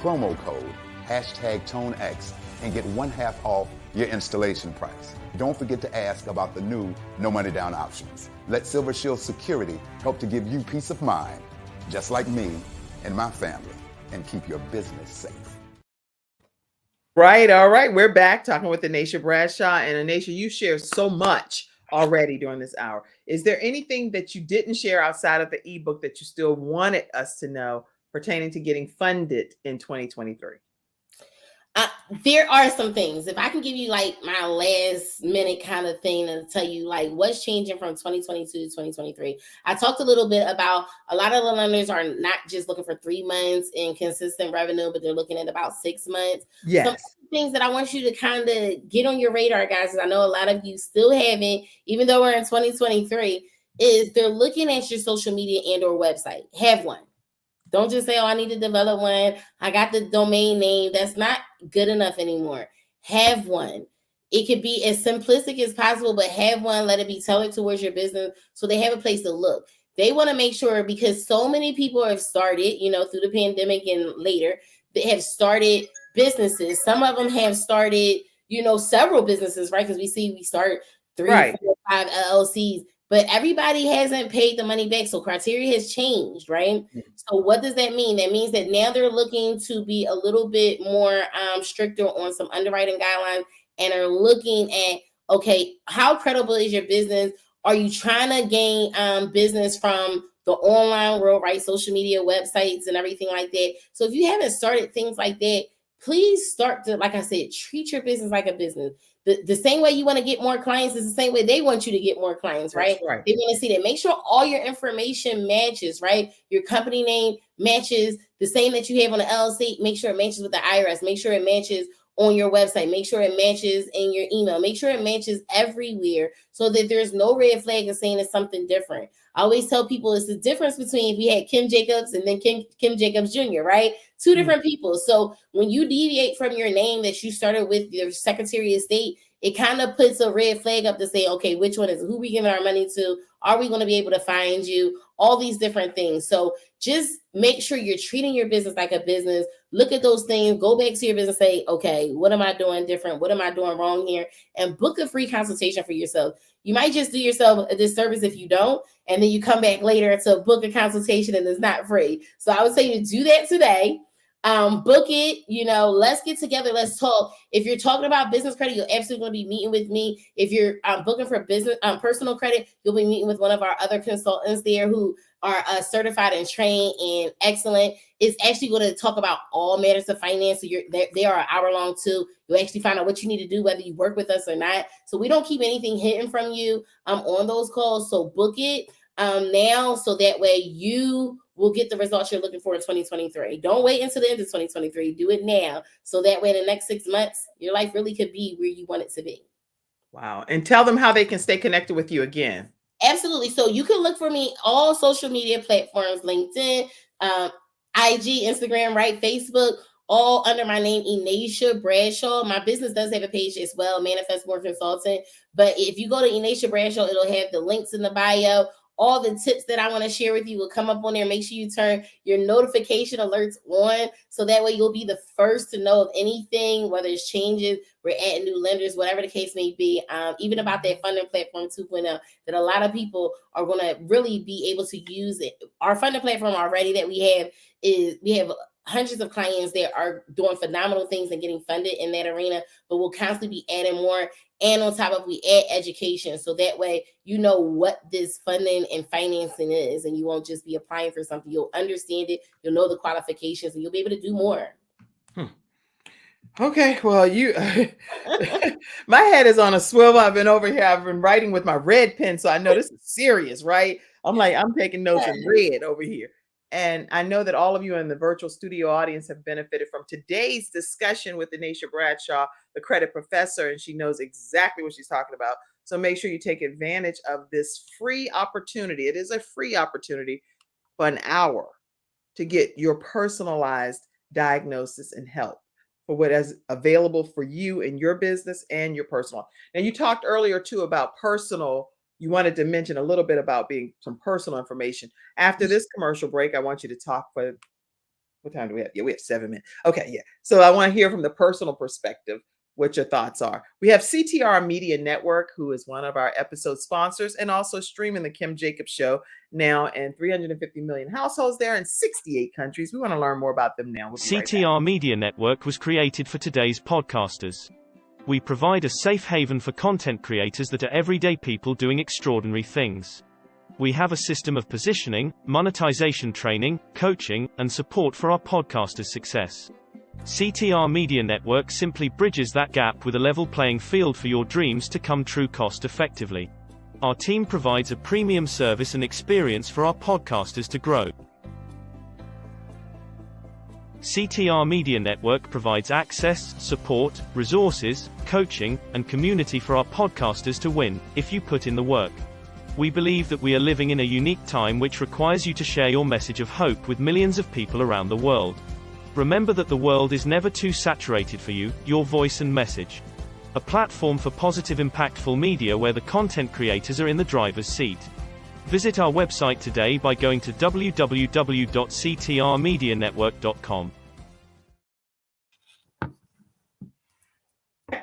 promo code #ToneX and get 1/2 off your installation price. Don't forget to ask about the new no money down options. Let Silver Shield Security help to give you peace of mind, just like me and my family, and keep your business safe. Right. All right. We're back talking with Anisha Bradshaw. And Anisha, you shared so much already during this hour. Is there anything that you didn't share outside of the ebook that you still wanted us to know pertaining to getting funded in 2023? There are some things. If I can give you like my last minute kind of thing to tell you like what's changing from 2022 to 2023. I talked a little bit about a lot of the lenders are not just looking for 3 months in consistent revenue, but they're looking at about 6 months. Yes. Some things that I want you to kind of get on your radar, guys, because I know a lot of you still haven't, even though we're in 2023, is they're looking at your social media and or website. Have one. Don't just say, oh, I need to develop one. I got the domain name. That's not good enough anymore. Have one. It could be as simplistic as possible, but have one. Let it be tailored towards your business so they have a place to look. They want to make sure, because so many people have started, through the pandemic and later, they have started businesses. Some of them have started, several businesses, right? Because we start 3, 4, 5 LLCs. But everybody hasn't paid the money back. So criteria has changed, right? So what does that mean? That means that now they're looking to be a little bit more stricter on some underwriting guidelines and are looking at, okay, how credible is your business? Are you trying to gain business from the online world, right? Social media, websites, and everything like that. So if you haven't started things like that, please start to, like I said, treat your business like a business. the same way you want to get more clients is the same way they want you to get more clients, right? That's right. They want to see that. Make sure all your information matches, right? Your company name matches the same that you have on the LLC. Make sure it matches with the IRS. Make sure it matches on your website. Make sure it matches in your email. Make sure it matches everywhere so that there's no red flag of saying it's something different. I always tell people it's the difference between if we had Kim Jacobs and then Kim Jacobs Jr., right? Two different people. So when you deviate from your name that you started with your Secretary of State, it kind of puts a red flag up to say, okay, which one is who we giving our money to? Are we going to be able to find you? All these different things. So just make sure you're treating your business like a business. Look at those things. Go back to your business. Say, okay, what am I doing different? What am I doing wrong here? And book a free consultation for yourself. You might just do yourself a disservice if you don't, and then you come back later to book a consultation and it's not free. So I would say to do that today. Book it, let's get together. Let's talk. If you're talking about business credit, you're absolutely going to be meeting with me. If you're booking for business, personal credit, you'll be meeting with one of our other consultants there who are certified and trained and excellent. It's actually going to talk about all matters of finance. So they are an hour long too. You'll actually find out what you need to do, whether you work with us or not. So we don't keep anything hidden from you on those calls. So book it now, so that way you will get the results you're looking for in 2023. Don't wait until the end of 2023. Do it now. So that way in the next 6 months, your life really could be where you want it to be. Wow. And tell them how they can stay connected with you again. Absolutely. So you can look for me all social media platforms, LinkedIn, IG, Instagram, right? Facebook, all under my name, Enacia Bradshaw. My business does have a page as well, Manifest More Consultant. But if you go to Enacia Bradshaw, it'll have the links in the bio. All the tips that I want to share with you will come up on there. Make sure you turn your notification alerts on, so that way you'll be the first to know of anything, whether it's changes, we're adding new lenders, whatever the case may be. Even about that funding platform 2.0, that a lot of people are going to really be able to use it. Our funding platform already that we have hundreds of clients that are doing phenomenal things and getting funded in that arena, but we'll constantly be adding more. And on top of, we add education. So that way, you know what this funding and financing is, and you won't just be applying for something. You'll understand it. You'll know the qualifications, and you'll be able to do more. Okay. Well, my head is on a swivel. I've been over here. I've been writing with my red pen. So I know this is serious, right? I'm taking notes in red over here. And I know that all of you in the virtual studio audience have benefited from today's discussion with Enacia Bradshaw, the credit professor, and she knows exactly what she's talking about. So make sure you take advantage of this free opportunity. It is a free opportunity for an hour to get your personalized diagnosis and help for what is available for you in your business and your personal. Now, you talked earlier too about personal. You wanted to mention a little bit about being some personal information. After this commercial break, I want you to talk for, what time do we have? Yeah, we have 7 minutes. Okay, yeah. So I want to hear from the personal perspective what your thoughts are. We have CTR Media Network, who is one of our episode sponsors and also streaming the Kim Jacobs Show now in 350 million households there in 68 countries. We want to learn more about them now. We'll CTR Media Network was created for today's podcasters. We provide a safe haven for content creators that are everyday people doing extraordinary things. We have a system of positioning, monetization training, coaching, and support for our podcasters' success. CTR Media Network simply bridges that gap with a level playing field for your dreams to come true cost effectively. Our team provides a premium service and experience for our podcasters to grow. CTR Media Network provides access, support, resources, coaching, and community for our podcasters to win, if you put in the work. We believe that we are living in a unique time which requires you to share your message of hope with millions of people around the world. Remember that the world is never too saturated for you, your voice and message. A platform for positive, impactful media where the content creators are in the driver's seat. Visit our website today by going to www.ctrmedianetwork.com.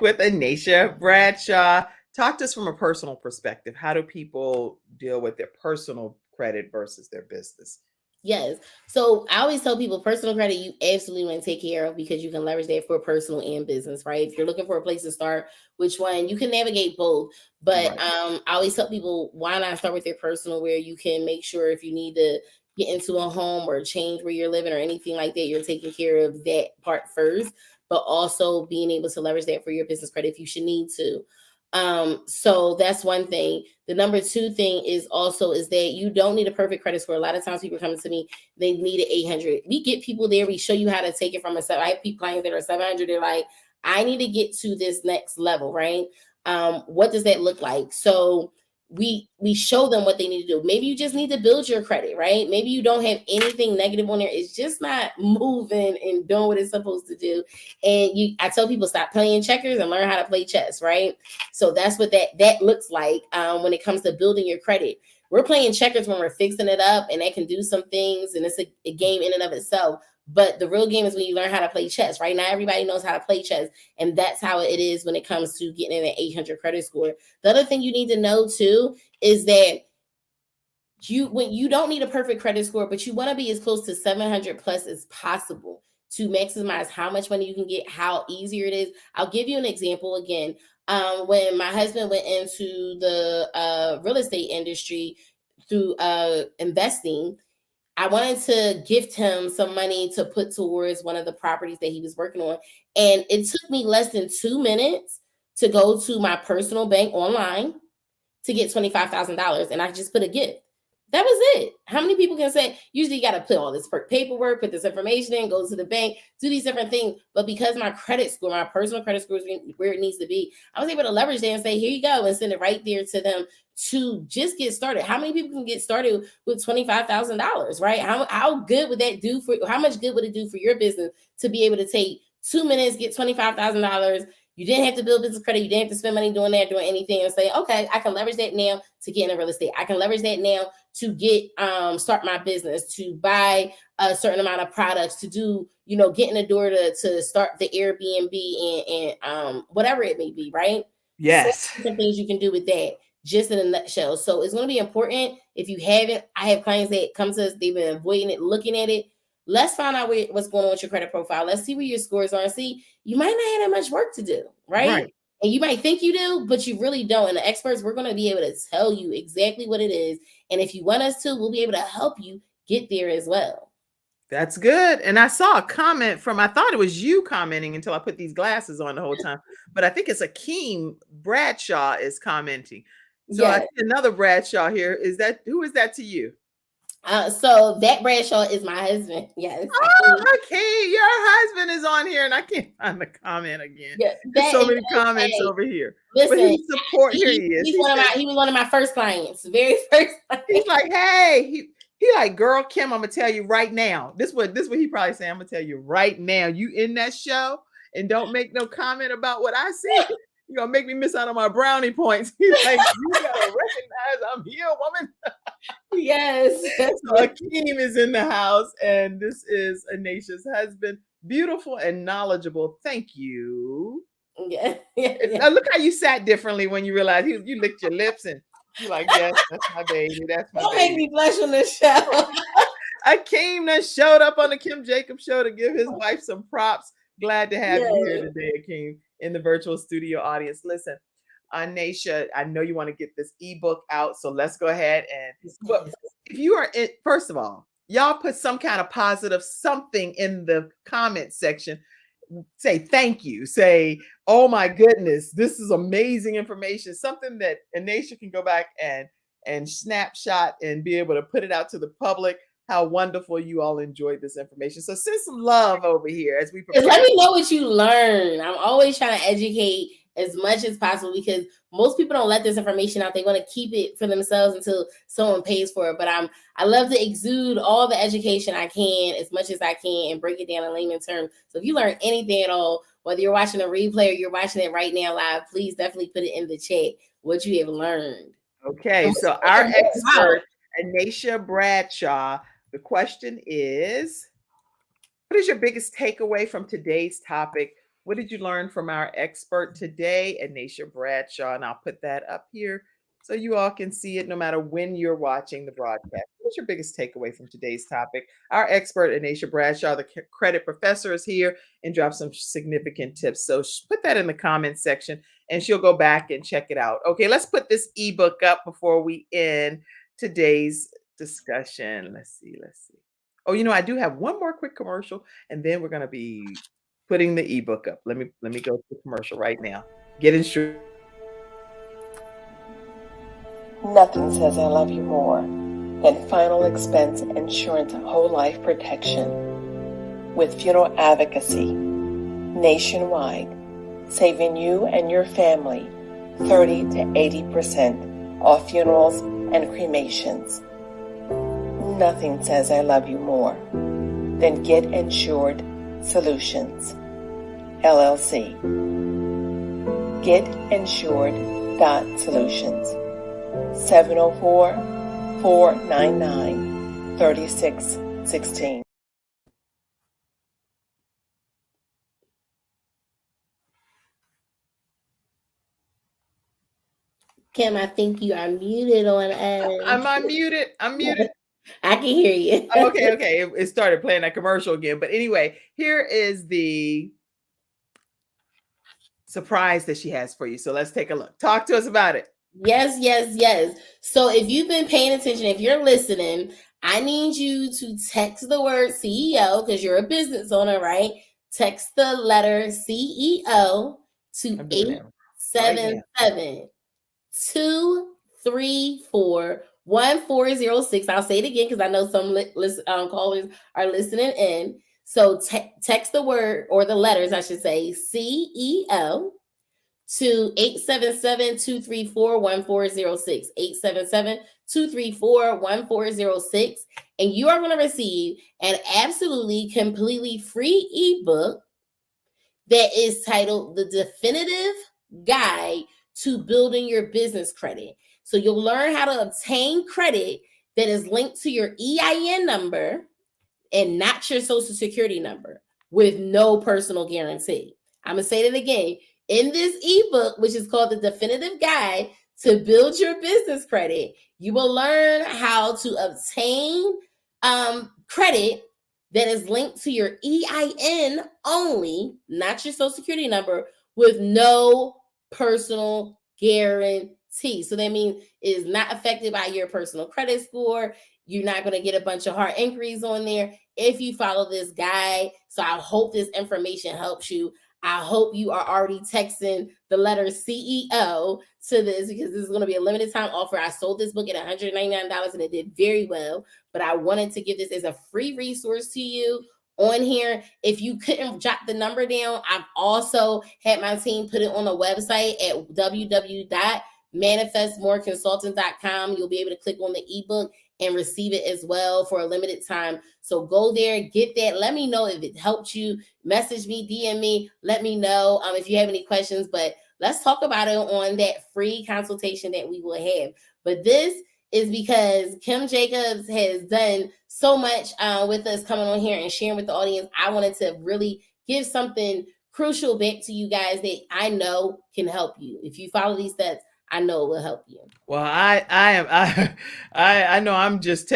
With Enacia Bradshaw. Talk to us from a personal perspective. How do people deal with their personal credit versus their business? Yes. So I always tell people personal credit, you absolutely want to take care of, because you can leverage that for personal and business, right? If you're looking for a place to start, which one, you can navigate both. But Right. I always tell people, why not start with your personal, where you can make sure if you need to get into a home or change where you're living or anything like that, you're taking care of that part first. but also being able to leverage that for your business credit if you should need to. So that's one thing. The number two thing is that you don't need a perfect credit score. A lot of times people coming to me, they need an 800. We get people there. We show you how to take it from a 7. I have people clients that are 700. They're like, I need to get to this next level, right? What does that look like? So we show them what they need to do. Maybe you just need to build your credit, right? Maybe you don't have anything negative on there. It's just not moving and doing what it's supposed to do. And I tell people, stop playing checkers and learn how to play chess, right? So that's what that looks like when it comes to building your credit. We're playing checkers when we're fixing it up, and that can do some things, and it's a game in and of itself. But the real game is when you learn how to play chess, right? Now everybody knows how to play chess, and that's how it is when it comes to getting an 800 credit score. The other thing you need to know too is that when you don't need a perfect credit score, but you want to be as close to 700 plus as possible to maximize how much money you can get, how easier it is. I'll give you an example again. When my husband went into the real estate industry through investing, I wanted to gift him some money to put towards one of the properties that he was working on. And it took me less than 2 minutes to go to my personal bank online to get $25,000. And I just put a gift. That was it. How many people can say, usually you got to put all this paperwork, put this information in, go to the bank, do these different things. But because my credit score, my personal credit score is where it needs to be, I was able to leverage that and say, here you go, and send it right there to them to just get started. How many people can get started with $25,000, right? How good would that do how much good would it do for your business to be able to take 2 minutes, get $25,000? You didn't have to build business credit. You didn't have to spend money doing anything, and say, okay, I can leverage that now to get into real estate. I can leverage that now to get start my business, to buy a certain amount of products, to do, get in the door to start the Airbnb and whatever it may be, right? Yes. So some things you can do with that, just in a nutshell. So it's going to be important. If you haven't, I have clients that come to us, they've been avoiding it, looking at it. Let's find out what's going on with your credit profile. Let's see where your scores are and see, you might not have that much work to do, right? And you might think you do, but you really don't. And the experts, we're going to be able to tell you exactly what it is. And if you want us to, we'll be able to help you get there as well. That's good. And I saw a comment I thought it was you commenting until I put these glasses on the whole time. But I think it's Akeem Bradshaw is commenting. So yes. I see another Bradshaw here. Who is that to you? So that Bradshaw is my husband. Yes. Oh, okay. Your husband is on here, and I can't find the comment again. Yeah, there's so many comments over here. Listen, but he is. He was one of my first clients. Very first client. He's like, hey, he like, girl, Kim, I'm gonna tell you right now. This what he probably saying. I'm gonna tell you right now. You in that show, and don't make no comment about what I see. You're gonna make me miss out on my brownie points. He's like, you gotta recognize I'm here, woman. Yes. So Akeem is in the house, and this is Anisha's husband. Beautiful and knowledgeable. Thank you. Yeah. Now look how you sat differently when you realized you licked your lips, and you're like, yes, that's my baby. That's my Don't baby. make me blush on this show. Akeem that showed up on the Kim Jacobs show to give his wife some props. Glad to have you here today, Akeem, in the virtual studio audience. Listen, Anisha, I know you want to get this ebook out, so let's go ahead and if you are in, first of all, y'all put some kind of positive something in the comment section. Say thank you. Say, oh my goodness, this is amazing information. Something that Anisha can go back and snapshot and be able to put it out to the public. How wonderful you all enjoyed this information. So send some love over here as we prepare. Let me know what you learn. I'm always trying to educate as much as possible, because most people don't let this information out. They want to keep it for themselves until someone pays for it. But I love to exude all the education I can, as much as I can, and break it down in layman terms. So if you learn anything at all, whether you're watching a replay or you're watching it right now live, please definitely put it in the chat what you have learned. Okay, so our expert, Anisha Bradshaw, the question is, what is your biggest takeaway from today's topic? What did you learn from our expert today, Anisha Bradshaw? And I'll put that up here so you all can see it no matter when you're watching the broadcast. What's your biggest takeaway from today's topic? Our expert, Anisha Bradshaw, the credit professor, is here and dropped some significant tips. So put that in the comments section and she'll go back and check it out. Okay, let's put this ebook up before we end today's discussion. Let's see. Oh, I do have one more quick commercial, and then we're going to be putting the ebook up. Let me go to the commercial right now. Get insured. Nothing says I love you more than final expense insurance whole life protection. With funeral advocacy nationwide, saving you and your family 30 to 80% off funerals and cremations. Nothing says I love you more than Get Insured Solutions, LLC. GetInsured.Solutions, 704-499-3616. Kim, I think you are muted on us. I'm unmuted. I'm muted. I can hear you. Okay. It started playing that commercial again. But anyway, here is the surprise that she has for you. So let's take a look. Talk to us about it. Yes. So if you've been paying attention, if you're listening, I need you to text the word CEO because you're a business owner, right? Text the letter CEO to 877-234-1406. I'll say it again because I know some callers are listening in. So text the word or the letters, I should say, CEO to 877-234-1406, 877-234-1406, and you are going to receive an absolutely completely free ebook that is titled The Definitive Guide to Building Your Business Credit. So you'll learn how to obtain credit that is linked to your EIN number and not your social security number with no personal guarantee. I'm going to say that again. In this ebook, which is called The Definitive Guide to Build Your Business Credit, you will learn how to obtain credit that is linked to your EIN only, not your social security number, with no personal guarantee. So that means it is not affected by your personal credit score. You're not going to get a bunch of hard inquiries on there if you follow this guide. So I hope this information helps you. I hope you are already texting the letter CEO to this because this is going to be a limited time offer. I sold this book at $199 and it did very well, but I wanted to give this as a free resource to you on here. If you couldn't jot the number down, I've also had my team put it on the website at www.manifestmoreconsulting.com. You'll be able to click on the ebook and receive it as well for a limited time. So go there, get that. Let me know if it helped you. Message me, DM me. Let me know if you have any questions. But let's talk about it on that free consultation that we will have. But this is because Kim Jacbos has done so much with us coming on here and sharing with the audience. I wanted to really give something crucial back to you guys that I know can help you. If you follow these steps, I know it will help you. Well, I know I just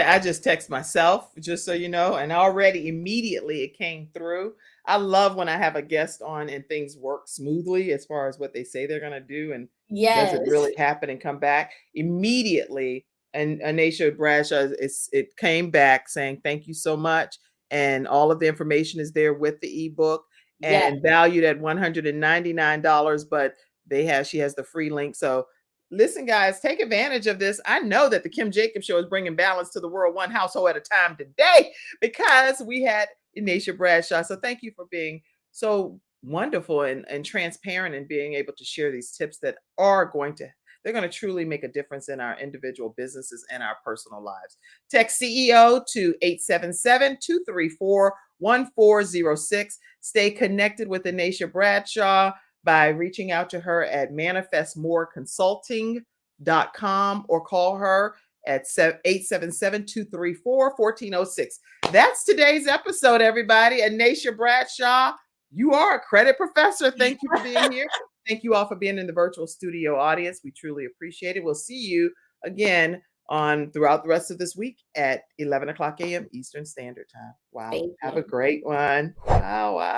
text myself, just so you know, and already immediately it came through. I love when I have a guest on and things work smoothly as far as what they say they're going to do and does it really happen and come back immediately. And Anisha Bradshaw, it came back saying, thank you so much. And all of the information is there with the ebook and valued at $199, but she has the free link. So listen, guys, take advantage of this. I know that the Kim Jacbos Show is bringing balance to the world one household at a time today because we had Anisha Bradshaw. So thank you for being so wonderful and transparent and being able to share these tips that they're going to truly make a difference in our individual businesses and our personal lives. Text CEO to 877-234-1406. Stay connected with Anisha Bradshaw by reaching out to her at manifestmoreconsulting.com or call her at 877-234-1406. That's today's episode, everybody. Anisha Bradshaw, you are a credit professor. Thank you for being here. Thank you all for being in the virtual studio audience. We truly appreciate it. We'll see you again throughout the rest of this week at 11 o'clock a.m. Eastern Standard Time. Wow. Have a great one. Wow.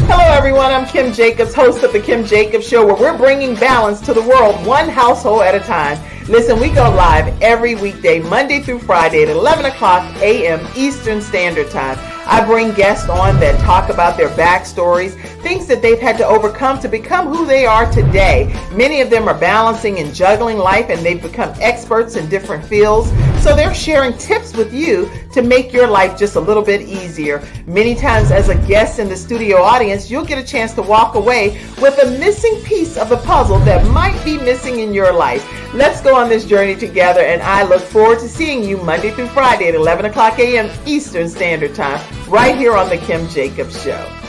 Hello, everyone. I'm Kim Jacbos, host of The Kim Jacbos Show, where we're bringing balance to the world one household at a time. Listen, we go live every weekday, Monday through Friday at 11 o'clock a.m. Eastern Standard Time. I bring guests on that talk about their backstories, things that they've had to overcome to become who they are today. Many of them are balancing and juggling life, and they've become experts in different fields. So they're sharing tips with you to make your life just a little bit easier. Many times as a guest in the studio audience, you'll get a chance to walk away with a missing piece of the puzzle that might be missing in your life. Let's go on this journey together, and I look forward to seeing you Monday through Friday at 11 o'clock a.m. Eastern Standard Time, right here on The Kim Jacobs Show.